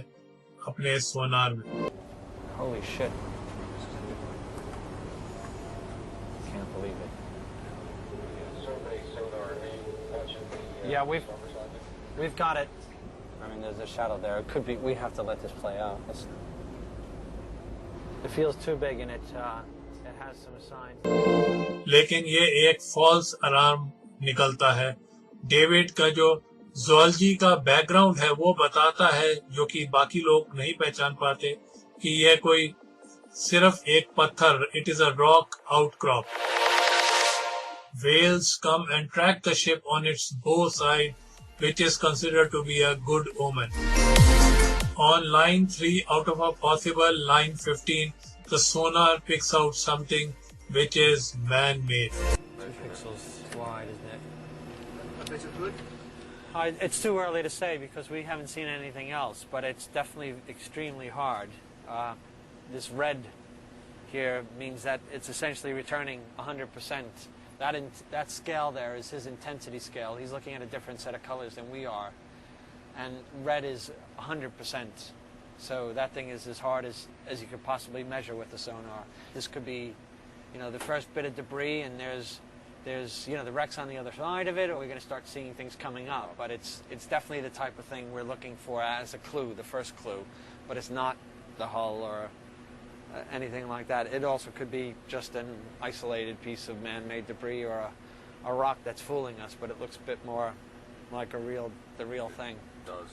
अपने सोनार में। Holy shit. Can't believe it. Yeah, we've got it. I mean, there's a shadow there. It could be. We have to let this play out. It feels too big, and it has some signs. लेकिन ये एक false alarm निकलता है। David का जो zoology का background है वो बताता है, जो कि बाकी लोग नहीं पहचान पाते, कि यह कोई सिर्फ एक पत्थर, it is a rock outcrop. Whales come and track the ship on its bow side, which is considered to be a good omen. On line 3 out of a possible line 15, the sonar picks out something which is man-made. 2 pixels wide, isn't it? It's too early to say because we haven't seen anything else, but it's definitely extremely hard. This red here means that it's essentially returning 100%. That scale there is his intensity scale. He's looking at a different set of colors than we are. And red is 100%. So that thing is as hard as you could possibly measure with the sonar. This could be, the first bit of debris, and there's the wrecks on the other side of it, or we're going to start seeing things coming up. But it's definitely the type of thing we're looking for as a clue, the first clue. But it's not the hull or anything like that. It also could be just an isolated piece of man-made debris or a rock that's fooling us. But it looks a bit more like the real thing. It does.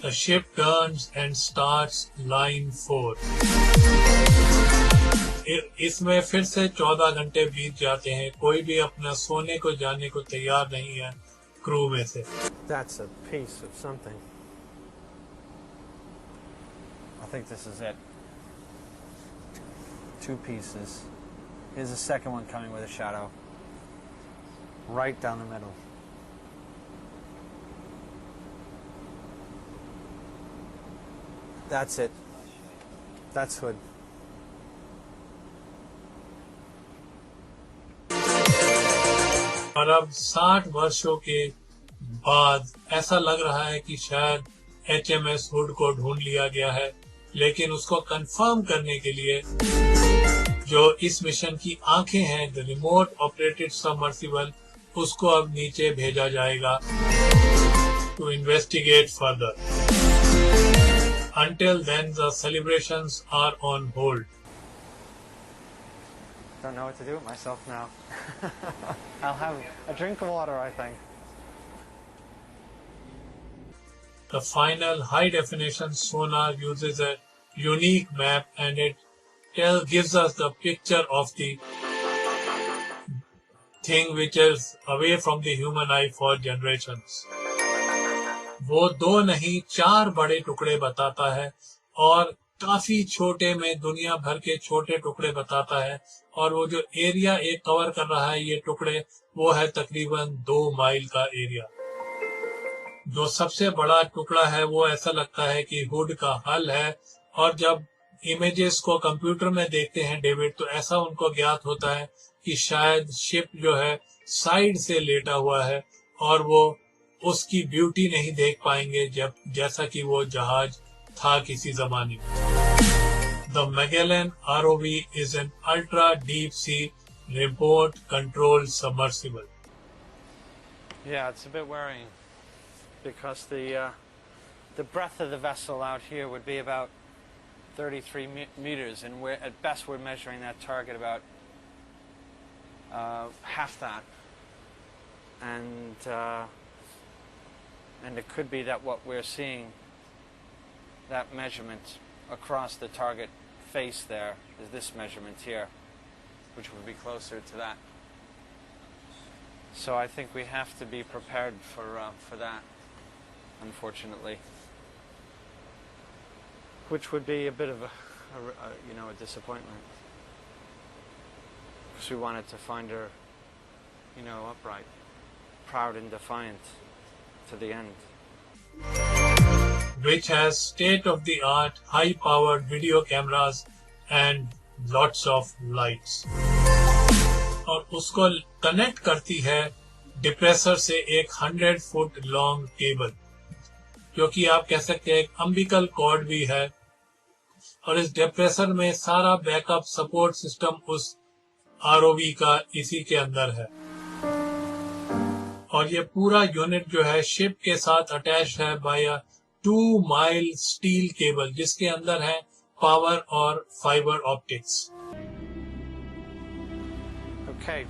The ship turns and starts line 4. इसमें फिर से 14 घंटे बीत जाते हैं। कोई भी अपना सोने को जाने को तैयार नहीं है क्रू में से। That's a piece of something. I think this is it. 2 pieces. Here's the second one coming with a shadow. Right down the middle. That's it. That's hood. और अब 60 वर्षों के बाद ऐसा लग रहा है कि शायद HMS हुड को ढूंढ लिया गया है, लेकिन उसको कंफर्म करने के लिए जो इस मिशन की आंखें हैं, द रिमोट ऑपरेटेड सबमर्सिबल, उसको अब नीचे भेजा जाएगा to investigate further. Until then, the celebrations are on hold. Don't know what to do with myself now. I'll have a drink of water, I think. The final high-definition sonar uses a unique map, and it gives us the picture of the thing which is away from the human eye for generations. वो 2 नहीं 4 बड़े टुकड़े बताता है और काफी छोटे में दुनिया भर के छोटे टुकड़े बताता है, और वो जो एरिया एक कवर कर रहा है ये टुकड़े, वो है तकरीबन 2 माइल का एरिया। जो सबसे बड़ा टुकड़ा है वो ऐसा लगता है कि हुड का हल है, और जब इमेजेस को कंप्यूटर में देखते हैं डेविड, तो ऐसा उनको ज्ञात होता है कि शायद शिप जो है साइड से लेटा हुआ है, और वो उसकी ब्यूटी नहीं देख पाएंगे जैसा कि वो जहाज था किसी जमाने में। The Magellan ROV is an ultra deep sea remote control submersible. Yeah, it's a bit worrying because the breadth of the vessel out here would be about 33 meters, and at best we're measuring that target about half that, and it could be that what we're seeing, that measurement across the target face there, is this measurement here, which would be closer to that. So I think we have to be prepared for that, unfortunately, which would be a bit of a disappointment, because we wanted to find her, upright, proud and defiant to the end. Which has state-of-the-art, high-powered video cameras and lots of lights. और उसको connect करती है depressor से एक 100 foot long cable, जो कि आप कह सकते हैं एक अम्बिकल कॉर्ड भी है, और इस डिप्रेसर में सारा बैकअप सपोर्ट सिस्टम उस ROV का इसी के अंदर है। और ये पूरा यूनिट जो है शिप के साथ अटैच है बाय 2 माइल स्टील केबल, जिसके अंदर है पावर और fibre optics. Okay,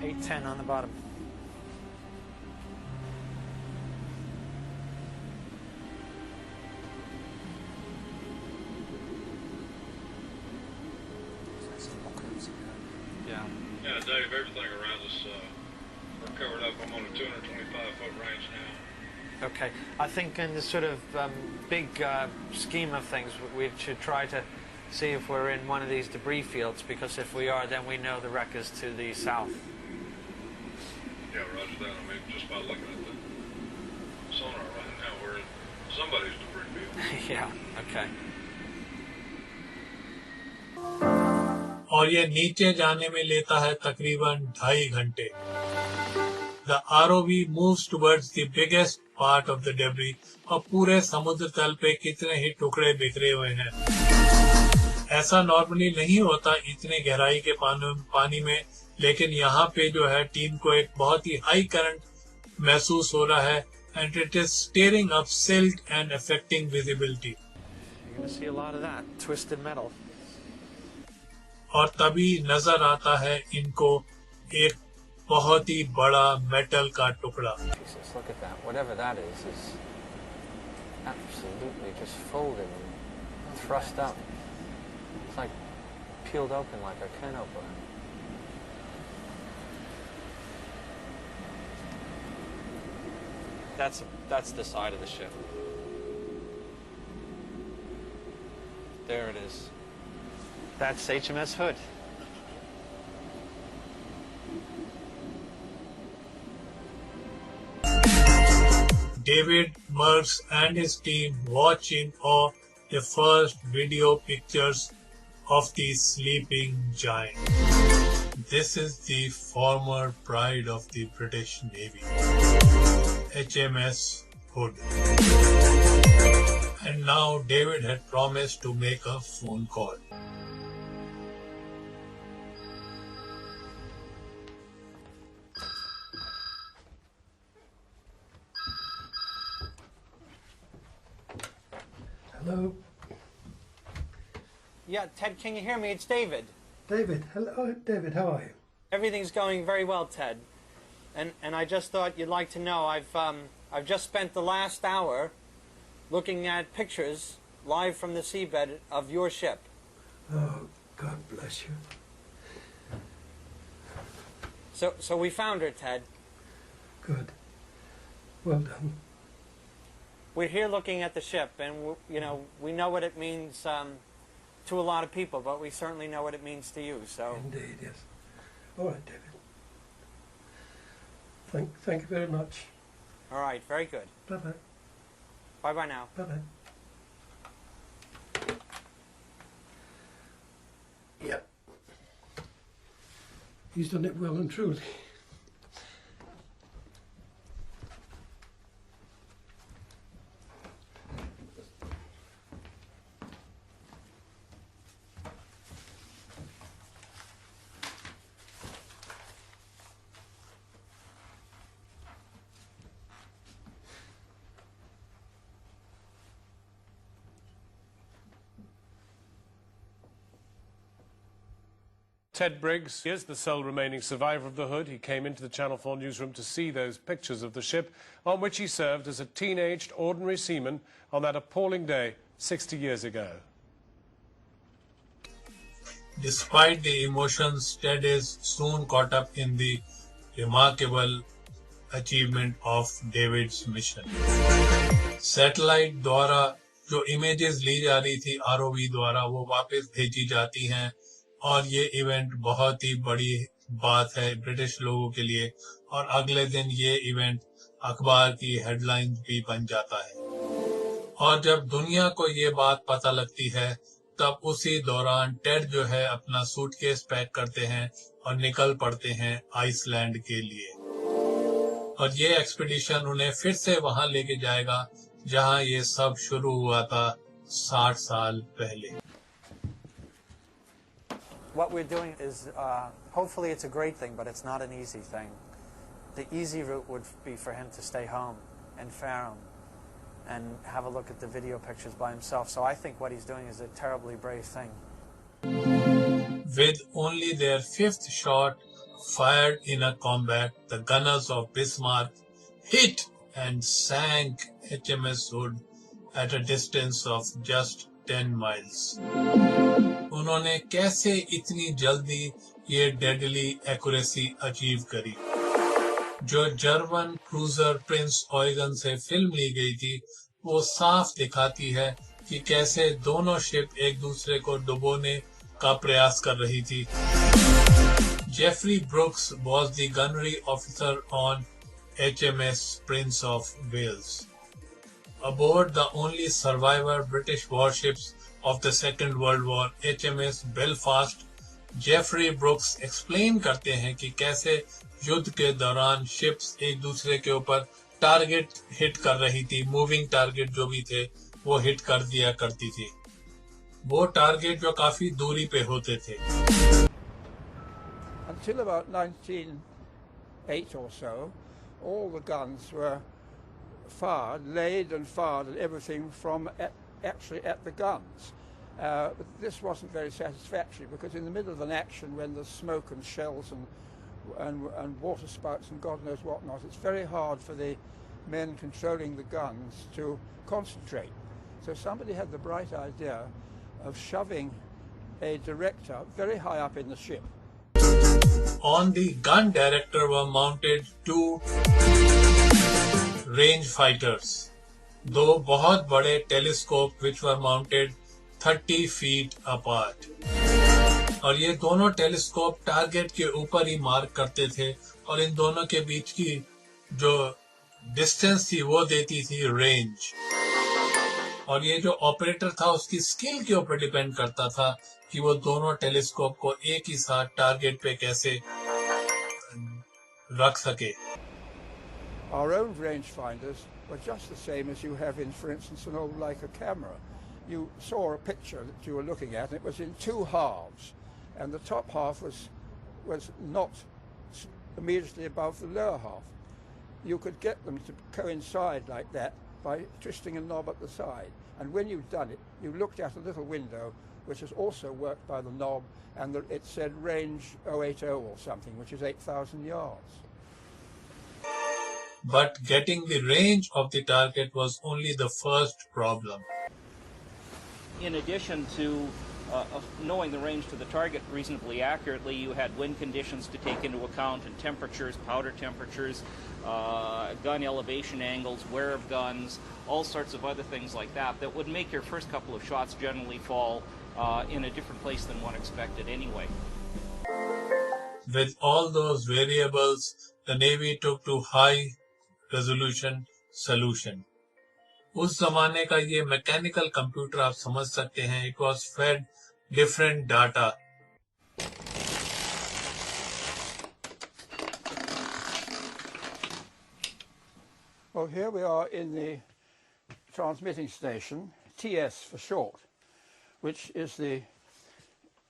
810 on the bottom. Yeah, Dave, everything around us, we're covered up. I'm on a 225-foot range now. Okay, I think in the sort of big scheme of things, we should try to see if we're in one of these debris fields, because if we are, then we know the wreck is to the south. Yeah, roger that. I mean, just by looking at the sonar right now, we're in somebody's debris field. Yeah, okay. और ये नीचे जाने में लेता है तकरीबन 2.5 घंटे। The ROV moves towards the biggest part of the debris, और पूरे समुद्र तल पे कितने ही टुकड़े बिखरे हुए हैं। ऐसा नॉर्मली नहीं होता इतने गहराई के पानी में, लेकिन यहाँ पे जो है टीम को एक बहुत ही हाई करंट महसूस हो रहा है, and it is stirring up silt and affecting visibility. You're going to see a lot of that twisted metal. और तभी नजर आता है इनको एक बहुत ही बड़ा मेटल का टुकड़ा। Jesus, look at that. Whatever that is absolutely just folded and thrust up. It's like peeled open like a can opener. That's the side of the ship. There it is. That's HMS Hood. David Merckx and his team watch in awe the first video pictures of the sleeping giant. This is the former pride of the British Navy, HMS Hood. And now David had promised to make a phone call. Hello? Yeah, Ted, can you hear me? It's David. David, hello, David, how are you? Everything's going very well, Ted. And I just thought you'd like to know I've just spent the last hour looking at pictures live from the seabed of your ship. Oh, God bless you. So we found her, Ted. Good. Well done. We're here looking at the ship, and we know what it means to a lot of people, but we certainly know what it means to you. So indeed, yes. All right, David. Thank you very much. all right, very good. Bye-bye. Bye-bye now. Bye-bye. Yep. He's done it well and truly. Ted Briggs is the sole remaining survivor of the Hood. He came into the Channel 4 newsroom to see those pictures of the ship on which he served as a teenaged ordinary seaman on that appalling day 60 years ago. Despite the emotions, Ted is soon caught up in the remarkable achievement of David's mission. Satellite द्वारा जो images ली जा रही थी ROV द्वारा वो वापस भेजी जाती हैं और ये इवेंट बहुत ही बड़ी बात है ब्रिटिश लोगों के लिए और अगले दिन ये इवेंट अखबार की हेडलाइंस भी बन जाता है और जब दुनिया को ये बात पता लगती है तब उसी दौरान टेड जो है अपना सूटकेस पैक करते हैं और निकल पड़ते हैं आइसलैंड के लिए और ये एक्सपीडिशन उन्हें फिर से वहां लेके जाएगा जहां ये सब शुरू हुआ था 60 साल पहले. What we're doing is, hopefully it's a great thing, but it's not an easy thing. The easy route would be for him to stay home in Fareham and have a look at the video pictures by himself. So I think what he's doing is a terribly brave thing. With only their 5th shot fired in a combat, the gunners of Bismarck hit and sank HMS Hood at a distance of just 10 miles. उन्होंने कैसे इतनी जल्दी ये deadly accuracy achieve करी? जो German cruiser Prinz eigen से film ली गई थी वो साफ दिखाती है कि कैसे दोनों शिप एक दूसरे को डुबोने का प्रयास कर रही थी. Jeffrey Brooks was the gunnery officer on HMS Prince of Wales. Aboard the only survivor British warships of the Second World War, HMS Belfast, Jeffrey Brooks explain करते हैं कि कैसे युद्ध के दौरान शिप्स एक दूसरे के ऊपर टारगेट हिट कर रही थी. मूविंग टारगेट जो भी थे वो हिट कर दिया करती थी. वो टारगेट जो काफी दूरी पे होते थे. Until about 1908 or so, all the guns were fired, laid and fired and everything from actually at the guns. But this wasn't very satisfactory because in the middle of an action when there's smoke and shells and water spouts and God knows what not, it's very hard for the men controlling the guns to concentrate. So somebody had the bright idea of shoving a director very high up in the ship. On the gun director were mounted 2 range fighters, दो बहुत बड़े telescope which were mounted 30 feet apart. और ये दोनों telescope target के ऊपर ही mark करते थे और इन दोनों के बीच की जो डिस्टेंस थी वो देती थी रेंज. और ये जो ऑपरेटर था उसकी स्किल के ऊपर डिपेंड करता था कि वो दोनों टेलीस्कोप को एक ही साथ टारगेट पे कैसे रख सके. Our own rangefinders were just the same as you have in, for instance, an old Leica camera. You saw a picture that you were looking at, and it was in 2 halves, and the top half was not immediately above the lower half. You could get them to coincide like that by twisting a knob at the side, and when you'd done it, you looked at a little window which is also worked by the knob, and it said range 080 or something, which is 8,000 yards. But getting the range of the target was only the first problem. In addition to of knowing the range to the target reasonably accurately, you had wind conditions to take into account, and temperatures, powder temperatures, gun elevation angles, wear of guns, all sorts of other things like that that would make your first couple of shots generally fall in a different place than one expected anyway. With all those variables, the Navy took to high resolution solution. उस जमाने का ये mechanical computer आप समझ सकते हैं. It was fed different data. Well, here we are in the transmitting station, TS for short, which is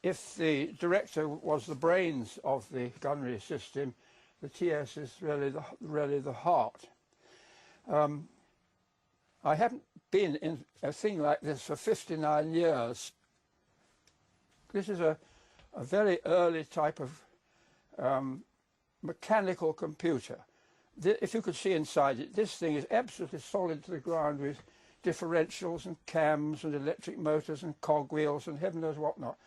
if the director was the brains of the gunnery system, the TS is really the heart. I haven't been in a thing like this for 59 years. This is a very early type of mechanical computer. If you could see inside it, this thing is absolutely solid to the ground with differentials and cams and electric motors and cogwheels and heaven knows what not.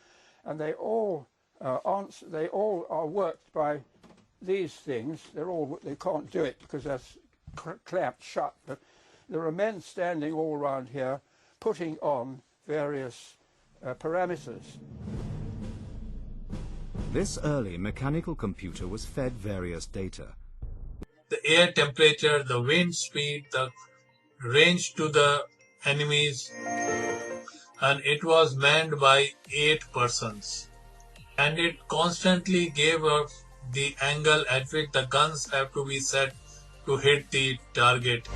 And they all are worked by these things. They can't do it because that's clamped shut. But there are men standing all around here putting on various parameters. This early mechanical computer was fed various data. The air temperature, the wind speed, the range to the enemies, and it was manned by 8 persons. And it constantly gave us the angle at which the guns have to be set to hit the target.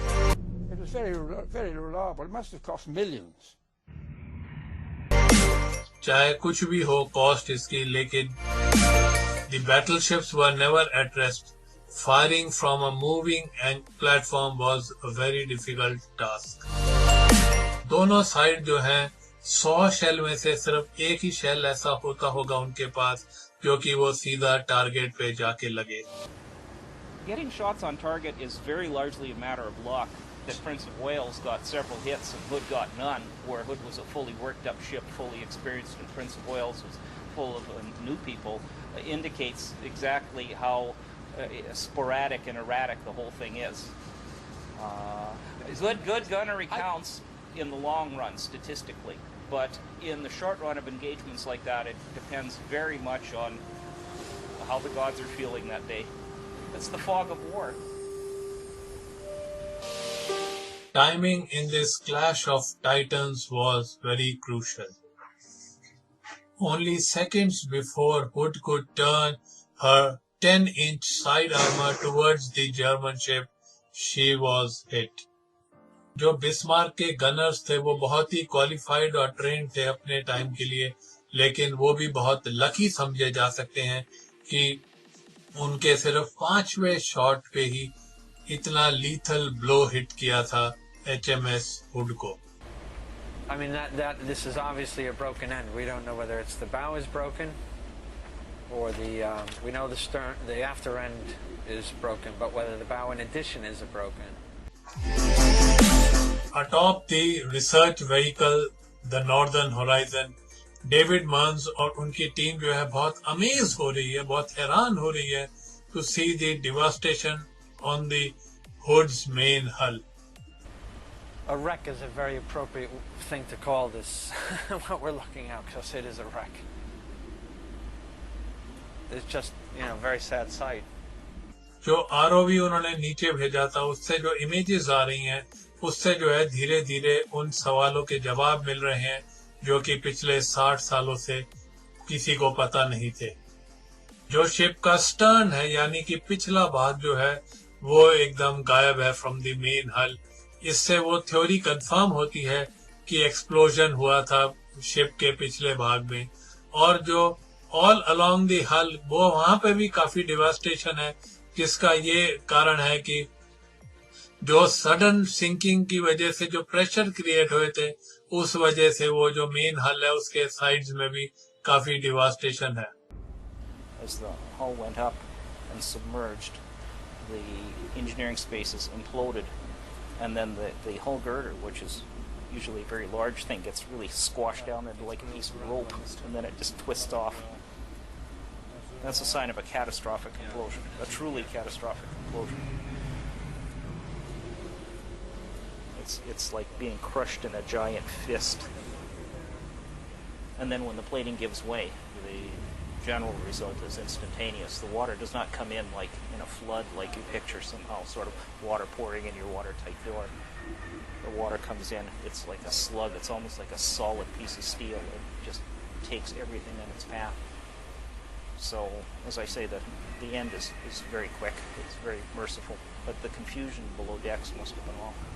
It was very, very reliable. It must have cost millions. चाहे कुछ भी हो cost इसकी, लेकिन the battleships were never at rest. Firing from a moving platform was a very difficult task. दोनों side जो हैं 100 shell में से सिर्फ एक ही शेल ऐसा होता होगा उनके पास जो कि वो सीधा टारगेट पे जाके लगे. Getting shots on target is very largely a matter of luck. That Prince of Wales got several hits and Hood got none, where Hood was a fully worked up ship, fully experienced, and Prince of Wales was full of new people, indicates exactly how sporadic and erratic the whole thing is. Good gunnery counts in the long run statistically, but in the short run of engagements like that, it depends very much on how the gods are feeling that day. It's the fog of war. Timing in this clash of titans was very crucial. Only seconds before Hood could turn her 10-inch side armor towards the German ship, she was hit. जो Bismarck के Gunners थे वो बहुत ही qualified और trend थे अपने time के लिए, लेकिन वो भी बहुत लकी समझे जा सकते हैं कि उनके सिर्फ 5वें शॉट पे ही इतना लीथल ब्लो हिट किया था HMS Hood को. I mean, this is obviously a broken end. We don't know whether it's the bow is broken or we know the stern, the after end is broken, but whether the bow in addition is broken. Atop the research vehicle, the Northern Horizon, David Mans और उनकी team जो है बहुत amaze हो रही है, बहुत हैरान हो रही है to see the devastation on the Hood's main hull. A wreck is a very appropriate thing to call this, what we're looking at, because it is a wreck. It's just, very sad sight. जो ROV उन्होंने नीचे भेजा था उससे जो images आ रही हैं उससे जो है धीरे धीरे उन सवालों के जवाब मिल रहे हैं जो कि पिछले 60 सालों से किसी को पता नहीं थे. जो शिप का स्टर्न है यानी कि पिछला भाग जो है वो एकदम गायब है फ्रॉम द मेन हल. इससे वो थ्योरी कंफर्म होती है कि एक्सप्लोजन हुआ था शिप के पिछले भाग में, और जो ऑल अलोंग द हल वो वहां पे भी काफी डिवास्टेशन है, जिसका ये कारण है कि जो सडन सिंकिंग की वजह से जो प्रेशर क्रिएट हुए थे उस वजह से वो जो मेन हल है उसके साइड्स में भी काफी डिवास्टेशन है. As the hull went up and submerged, the engineering spaces imploded, and then the hull girder, which is usually a very large thing, gets really squashed down into like a piece of rope, and then it just twists off. That's a sign of a catastrophic implosion, a truly catastrophic implosion. It's like being crushed in a giant fist. And then when the plating gives way, the general result is instantaneous. The water does not come in like in a flood, like you picture somehow, sort of water pouring in your watertight door. The water comes in, it's like a slug, it's almost like a solid piece of steel. It just takes everything in its path. So, as I say, the end is very quick, it's very merciful, but the confusion below decks must have been awful.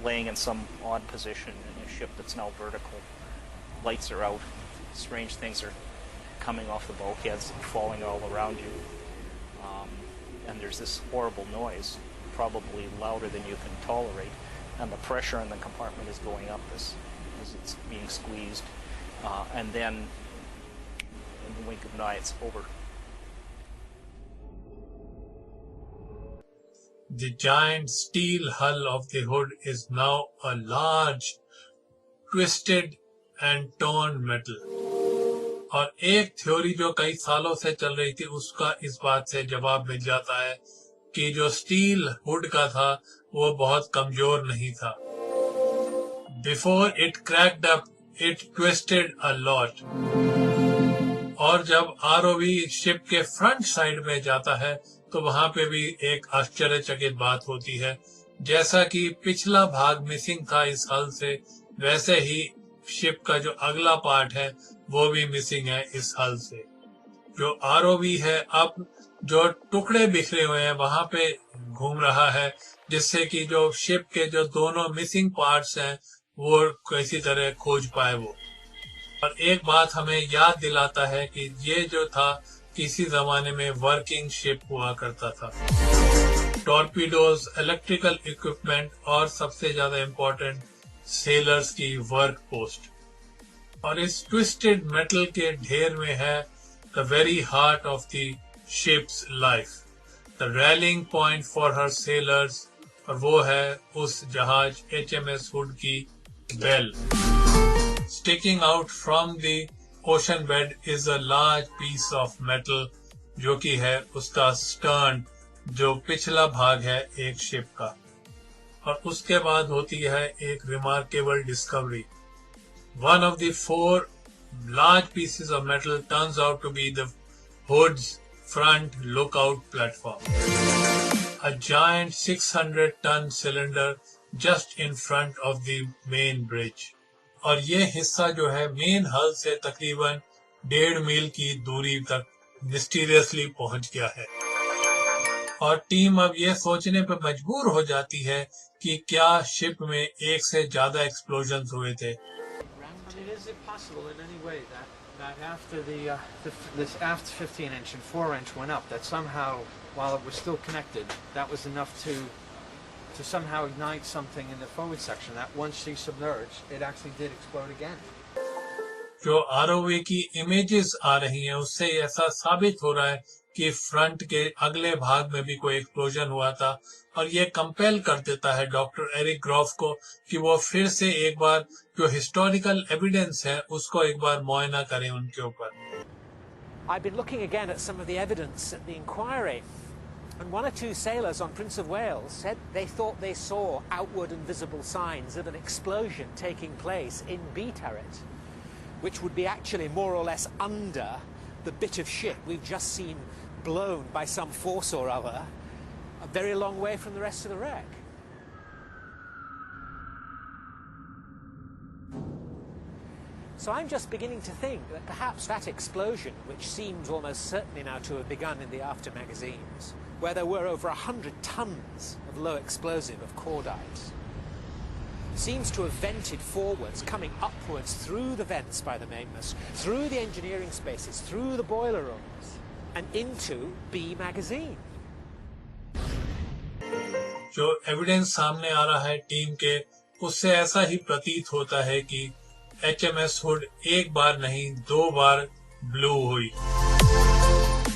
Laying in some odd position in a ship that's now vertical, lights are out, strange things are coming off the bulkheads and falling all around you, and there's this horrible noise, probably louder than you can tolerate, and the pressure in the compartment is going up as it's being squeezed, and then in the wink of an eye it's over. The giant steel hull of the hood is now a large, twisted and torn metal. और एक theory जो कई सालों से चल रही थी उसका इस बात से जवाब मिल जाता है कि जो स्टील हुड का था वो बहुत कमजोर नहीं था. Before it cracked up, it twisted a lot. और जब ROV शिप के फ्रंट साइड में जाता है तो वहां पे भी एक आश्चर्यचकित बात होती है. जैसा कि पिछला भाग मिसिंग था इस हल से, वैसे ही शिप का जो अगला पार्ट है वो भी मिसिंग है इस हल से. जो ROV है अब जो टुकड़े बिखरे हुए हैं वहां पे घूम रहा है, जिससे कि जो शिप के जो दोनों मिसिंग पार्ट्स हैं वो किसी तरह खोज पाए वो. और एक बात हमें याद दिलाता है कि ये जो था किसी जमाने में वर्किंग शिप हुआ करता था. टॉर्पीडोज, इलेक्ट्रिकल इक्विपमेंट और सबसे ज्यादा इम्पोर्टेंट सेलर्स की वर्क पोस्ट. और इस ट्विस्टेड मेटल के ढेर में है the very heart of the ships life, the railing point for her sellers, और वो है उस जहाज HMS हुड की bell. Sticking out from the ocean bed is a large piece of metal, जो कि है उसका stern, जो पिछला भाग है एक शिप का. और उसके बाद होती है एक remarkable discovery. One of the 4 large pieces of metal turns out to be the hood's front lookout platform. A giant 600-ton cylinder just in front of the main bridge. और ये हिस्सा जो है मेन हल से तकरीबन 1.5 मील की दूरी तक मिस्टीरियसली पहुंच गया है. और टीम अब ये सोचने पर मजबूर हो जाती है कि क्या शिप में एक से ज्यादा एक्सप्लोजन्स हुए थे. Is it possible in any way that after this aft 15-inch and 4-inch went up, that somehow, while it was still connected, that was enough to somehow ignite something in the forward section, that once she submerged, it actually did explode again? जो ROV की images आ रही हैं उससे ऐसा साबित हो रहा है कि फ्रंट के अगले भाग में भी कोई एक्सप्लोजन हुआ था, और ये कंपेल कर देता है डॉक्टर एरिक ग्रॉफ को कि वो फिर से एक बार जो हिस्टोरिकल एविडेंस है उसको एक बार मुआयना करें उनके ऊपर. I've been looking again at some of the evidence at the inquiry, and 1 or 2 sailors on Prince of Wales said they thought they saw outward and visible signs of an explosion taking place in B turret, which would be actually more or less under the bit of ship we've just seen blown by some force or other, a very long way from the rest of the wreck. So I'm just beginning to think that perhaps that explosion, which seems almost certainly now to have begun in the after magazines, where there were over 100 tons of low explosive of cordite, seems to have vented forwards, coming upwards through the vents by the mainmast, through the engineering spaces, through the boiler rooms, and into B magazine. जो evidence सामने आ रहा है team के, उससे ऐसा ही प्रतीत होता है कि HMS हुड एक बार नहीं 2 बार ब्लू हुई.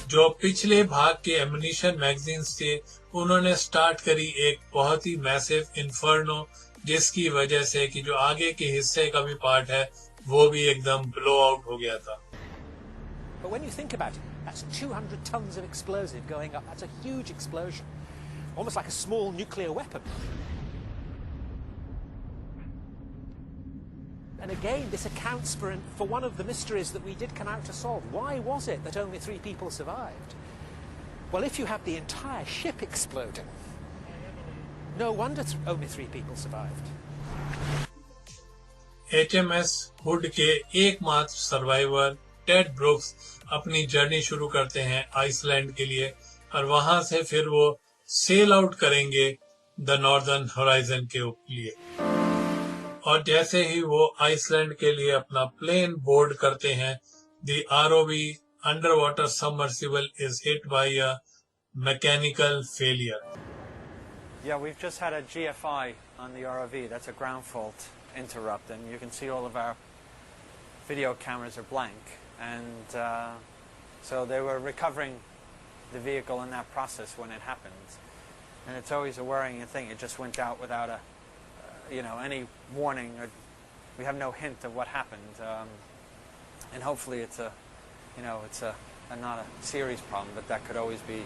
जो पिछले भाग के एमिनिशन मैगजीन्स थे उन्होंने स्टार्ट करी एक बहुत ही मैसिव इन्फर्नो जिसकी वजह से कि जो आगे के हिस्से का भी पार्ट है वो भी एकदम ब्लो आउट हो गया था। But when you think about it, that's 200 tons of explosive going up. That's a huge explosion, almost like a small nuclear weapon. And again, this accounts for one of the mysteries that we did come out to solve. Why was it that only 3 people survived? Well, if you have the entire ship exploding, no wonder only 3 people survived. HMS hood के एकमात्र survivor Ted brooks अपनी journey शुरू करते हैं Iceland के लिए और वहां से फिर वो सेल आउट करेंगे द नॉर्दर्न होराइजन के लिए। और जैसे ही वो आइसलैंड के लिए अपना प्लेन बोर्ड करते हैं, the ROV under water submersible is hit by a mechanical failure. Yeah, we've just had a GFI on the ROV. That's a ground fault interrupt, and you can see all of our video cameras are blank. And so they were recovering the vehicle in that process when it happened. And it's always a worrying thing. It just went out without any warning. Or we have no hint of what happened. And hopefully it's not a serious problem, but that could always be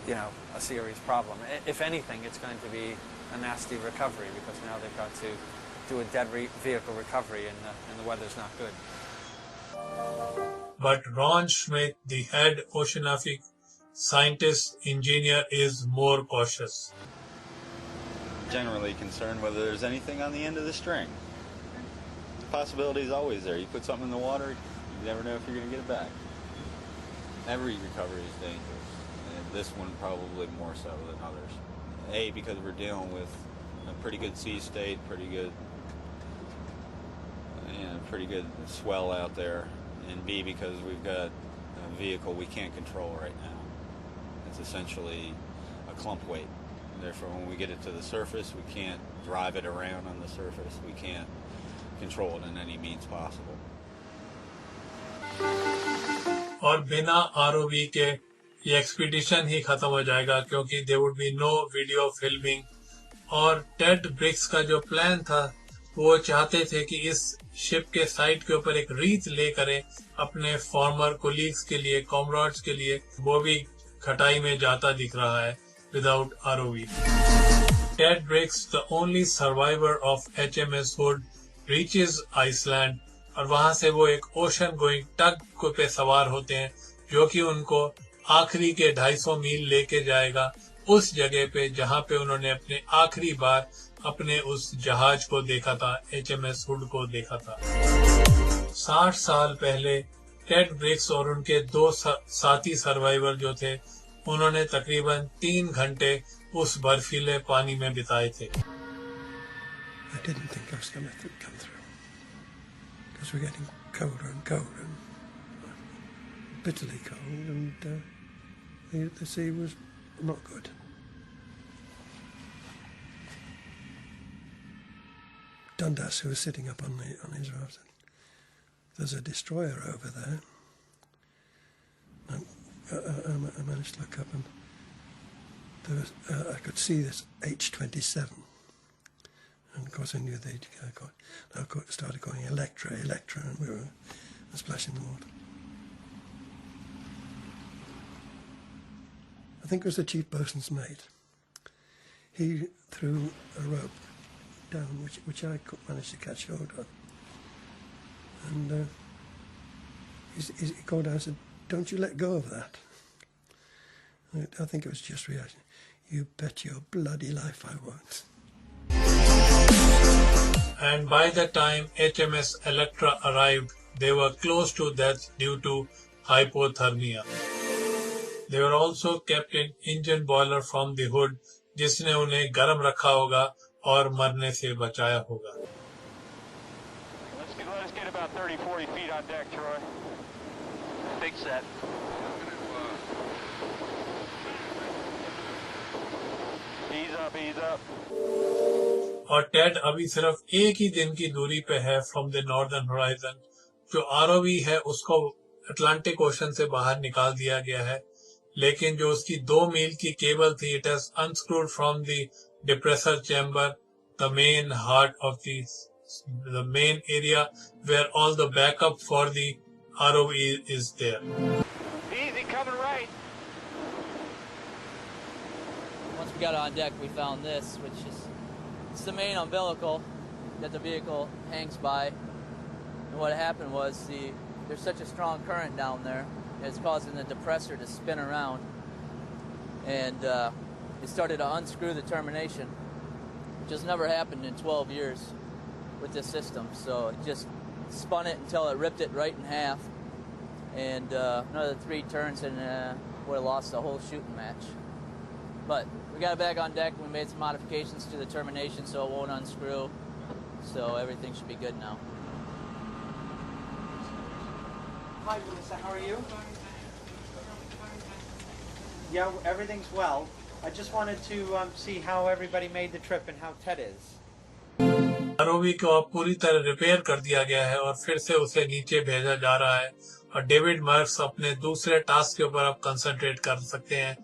a serious problem. If anything, it's going to be a nasty recovery because now they've got to do a dead vehicle recovery and the weather's not good. But Ron Schmidt, the head oceanographic scientist engineer, is more cautious. Generally concerned whether there's anything on the end of the string. The possibility is always there. You put something in the water, you never know if you're going to get it back. Every recovery is dangerous. This one probably more so than others. A, because we're dealing with a pretty good sea state, pretty good swell out there, and B, because we've got a vehicle we can't control right now. It's essentially a clump weight. Therefore, when we get it to the surface, we can't drive it around on the surface. We can't control it in any means possible. और बिना ROV के ये expedition ही खत्म हो जाएगा क्योंकि there would be no video filming। और Ted Briggs का जो प्लान था वो चाहते थे कि इस शिप के साइड के ऊपर एक रीत ले करें अपने फॉर्मर कोलीग्स के लिए, कॉमरेड्स के लिए। वो भी खटाई में जाता दिख रहा है without ROV। Ted Briggs, the only survivor of HMS Hood, reaches Iceland और वहां से वो एक ओशन गोइंग टग पे सवार होते हैं जो कि उनको आखिरी के 250 मील लेके जाएगा उस जगह पे जहां पे उन्होंने अपने आखिरी बार अपने उस जहाज को देखा था, HMS हुड को देखा था। 60 साल पहले टेड ब्रिक्स और उनके 2 साथी सर्वाइवर जो थे उन्होंने तकरीबन 3 घंटे उस बर्फीले पानी में बिताए थे। I didn't think I was going to come through because we're getting colder and colder and bitterly cold, and the sea was not good. Dundas, who was sitting up on his raft, said, "There's a destroyer over there." And I managed to look up, and there was, I could see this H-27, and of course I knew they'd started going Electra, and we were splashing the water. I think it was the chief boatswain's mate. He threw a rope down, which I managed to catch hold of. And he called down and said, "Don't you let go of that." I think it was just reaction. "You bet your bloody life I won't." And by the time HMS Electra arrived, they were close to death due to hypothermia. They were also kept in engine boiler from the hood, जिसने उन्हें गर्म रखा होगा और मरने से बचाया होगा। Let's get about 30-40 feet on deck, Troy. Big set. Ease up. और टेड अभी सिर्फ एक ही दिन की दूरी पे है फ्रॉम द नॉर्दर्न होराइजन। जो ROV है उसको अटलांटिक ओशन से बाहर निकाल दिया गया है, लेकिन जो उसकी 2 मील की केबल थी, it has unscrewed from the depressor chamber the main heart of the main area where all the backup for the ROV is there. Easy, coming right. Once we got on deck, we found this, which is it's the main umbilical that the vehicle hangs by. And what happened was there's such a strong current down there, it's causing the depressor to spin around, and it started to unscrew the termination. Just never happened in 12 years with this system, so it just spun it until it ripped it right in half, and another 3 turns and would have lost the whole shooting match. But we got it back on deck, and we made some modifications to the termination so it won't unscrew, so everything should be good now. Hi, Melissa, how are you? Yeah, everything's well. I just wanted to see how everybody made the trip and how Ted is. ROV को अब पूरी तरह repair कर दिया गया है और फिर से उसे नीचे भेजा जा रहा है और डेविड मर्क्स अपने दूसरे टास्क के ऊपर अब कंसंट्रेट कर सकते हैं.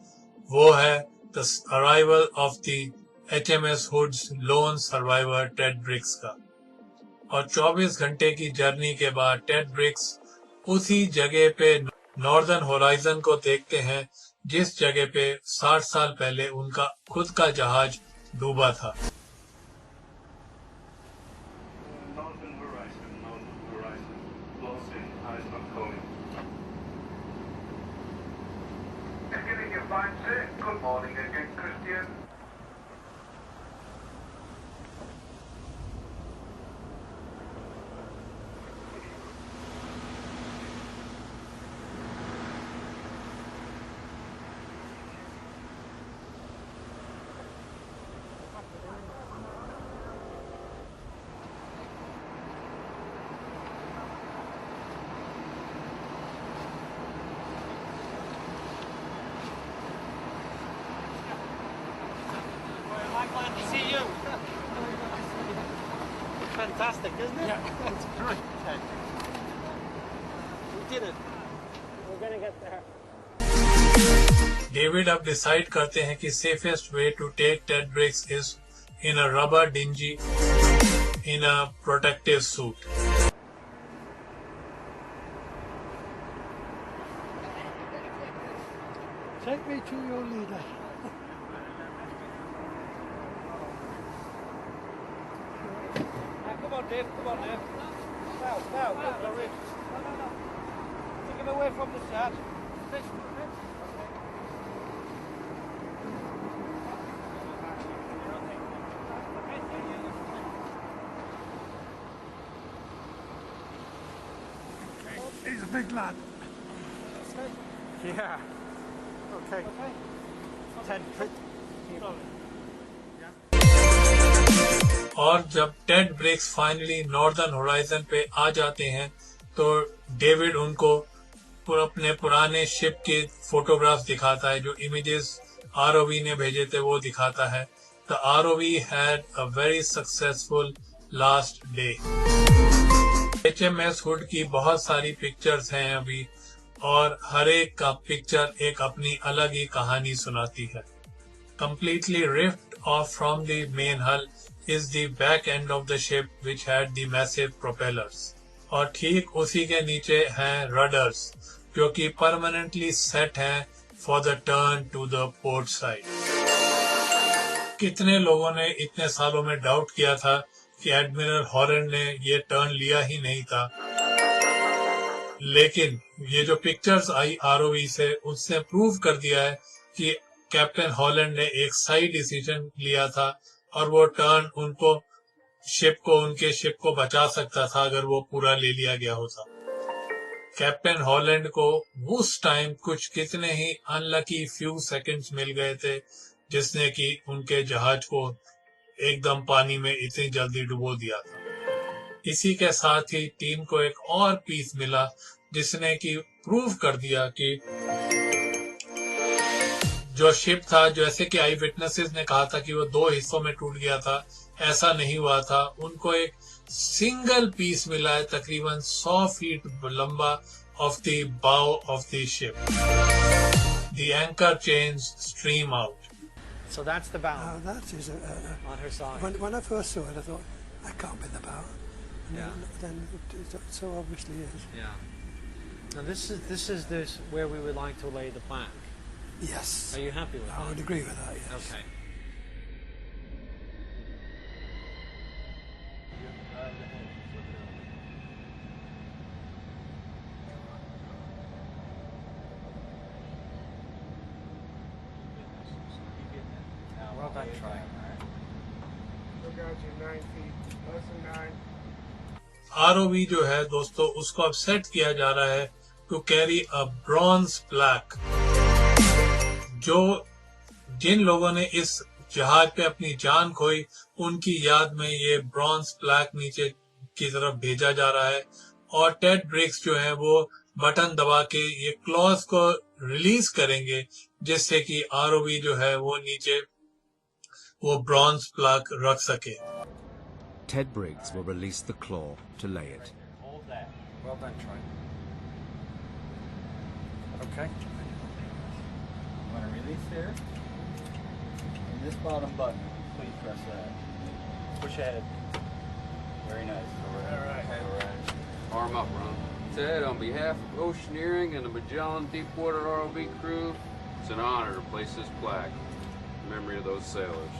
वो है the arrival of the HMS Hood's lone survivor Ted Briggs का. और 24 घंटे की जर्नी के बाद टेड ब्रिक्स उसी जगह पे नॉर्दर्न होराइजन को देखते हैं जिस जगह पे 60 साल पहले उनका खुद का जहाज डूबा था. Good morning again, Christian. Glad to see you. It's fantastic, isn't it? Yeah, it's great. We did it. We're gonna get there. David अब डिसाइड करते हैं कि safest way to take Ted Briggs is in a rubber dinghy in a protective suit. Take me to your leader. Come on, Dave. Come on, Dave. Now, look, the ribs. No. Take him away from the side. He's a big lad. Yeah. Okay. Ted. और जब Ted Briggs finally Northern Horizon पे आ जाते हैं तो David उनको अपने पुराने शिप के फोटोग्राफ्स दिखाता है. जो इमेजेस ROV ने भेजे थे वो दिखाता है. The ROV had a very successful last day. HMS hood की बहुत सारी पिक्चर्स हैं अभी और हर एक का पिक्चर एक अपनी अलग ही कहानी सुनाती है. Completely ripped off from the main hull is the back end of the ship which had the massive propellers. और ठीक उसी के नीचे हैं rudders जो कि permanently set हैं for the turn to the port side. कितने लोगों ने इतने सालों में डाउट किया था कि एडमिरल हॉलैंड ने ये टर्न लिया ही नहीं था, लेकिन ये जो पिक्चर्स आई ROV से उसने प्रूव कर दिया है कि कैप्टन हॉलैंड ने एक सही डिसीजन लिया था और वो टर्न उनके शिप को बचा सकता था अगर वो पूरा ले लिया गया होता. कैप्टन हॉलैंड को उस टाइम कुछ कितने ही अनलकी फ्यू सेकंड्स मिल गए थे जिसने कि उनके जहाज को एकदम पानी में इतनी जल्दी डुबो दिया था. इसी के साथ ही टीम को एक और पीस मिला जिसने कि प्रूव कर दिया कि जो शिप था, जैसे कि आई विटनेसेस ने कहा था कि वो 2 हिस्सों में टूट गया था, ऐसा नहीं हुआ था. उनको एक सिंगल पीस मिला है तकरीबन 100 फीट लंबा ऑफ द बाउ of the ship. The anchor chains stream out. So that's the bow. That is on her side. When I first saw it, I thought, that can't be the bow. And Yeah. then it so obviously is. Yeah. Now this is where we would like to lay the plaque. Yes. Are you happy with that? I would agree with that, yes. Okay. Well done, Troy. ROV जो है दोस्तों उसको अब set किया जा रहा है to carry a bronze plaque. जो जिन लोगों ने इस जहाज पे अपनी जान खोई उनकी याद में ये ब्रॉन्ज प्लैक नीचे की तरफ भेजा जा रहा है और टेड ब्रिग्स जो है वो बटन दबा के ये क्लॉज को रिलीज करेंगे जिससे कि आरओवी जो है वो नीचे वो ब्रॉन्ज प्लैक रख सके। Ted Briggs will release the claw to lay it. Hold that. Well done, Troy. Okay. You want to release there? And this bottom button, please press that. Push ahead. Very nice. All right. Arm up, Ron. Ted, on behalf of Oceaneering and the Magellan Deepwater ROV crew, it's an honor to place this plaque in memory of those sailors.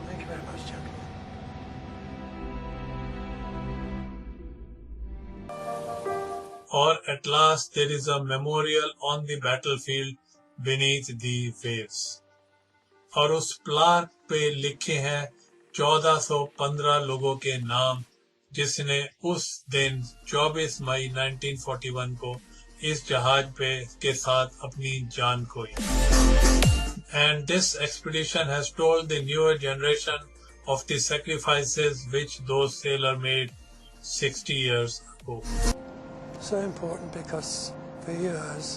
Thank you very much, gentlemen. और at last there is a memorial on the battlefield beneath the waves और उस plaque पे लिखे हैं 1415 लोगों के नाम जिसने उस दिन 24 मई 1941 को इस जहाज पे के साथ अपनी जान खोई। And this expedition has told the newer generation of the sacrifices which those sailors made 60 years ago. So important because for years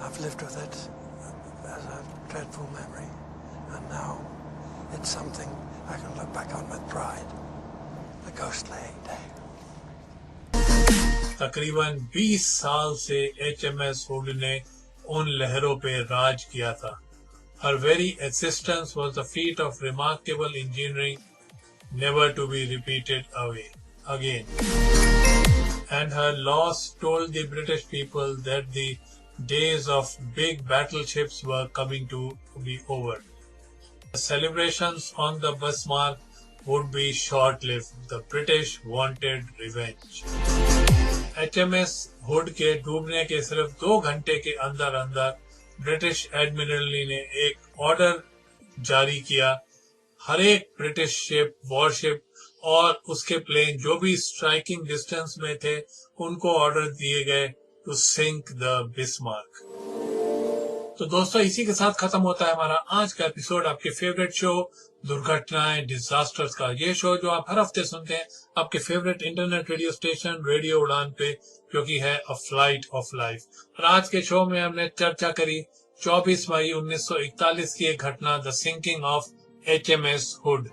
I've lived with it as a dreadful memory, and now it's something I can look back on with pride. A ghostly day. तकरीबन 20 साल से HMS hood ने उन लहरों पे राज किया था। Her very existence was a feat of remarkable engineering, never to be repeated again. And her loss told the British people that the days of big battleships were coming to be over. The celebrations on the Bismarck would be short-lived. The British wanted revenge. HMS hood के डूबने के सिर्फ 2 घंटे के अंदर अंदर British एडमिरली ने एक ऑर्डर जारी किया। हर एक ब्रिटिश शिप, वॉरशिप और उसके प्लेन जो भी स्ट्राइकिंग डिस्टेंस में थे उनको ऑर्डर दिए गए टू सिंक द बिस्मार्क। तो दोस्तों इसी के साथ खत्म होता है हमारा आज का एपिसोड आपके फेवरेट शो दुर्घटनाएं डिजास्टर्स का। ये शो जो आप हर हफ्ते सुनते हैं आपके favourite internet radio station radio उड़ान पे जो कि है अ फ्लाइट ऑफ लाइफ। और आज के शो में हमने चर्चा करी 24 मई 1941 की एक घटना the sinking of HMS Hood.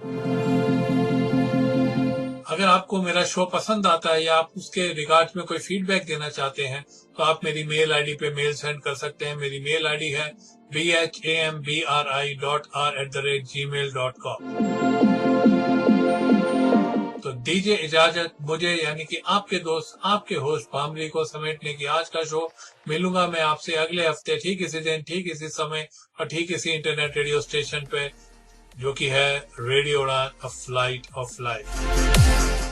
अगर आपको मेरा शो पसंद आता है या आप उसके रिगार्ड में कोई फीडबैक देना चाहते हैं तो आप मेरी मेल आईडी पे मेल सेंड कर सकते हैं। मेरी मेल आईडी है bhambri.r@gmail.com। तो दीजिए इजाजत मुझे यानी कि आपके दोस्त आपके होस्ट भामरी को समेटने की आज का शो। मिलूंगा मैं आपसे अगले हफ्ते ठीक इसी दिन ठीक इसी समय और ठीक इसी इंटरनेट रेडियो स्टेशन पे जो कि है रेडियो उड़ान अ फ्लाइट ऑफ लाइफ।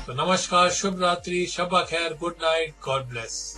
तो नमस्कार, शुभ रात्रि, शब खैर, गुड नाइट, गॉड ब्लेस।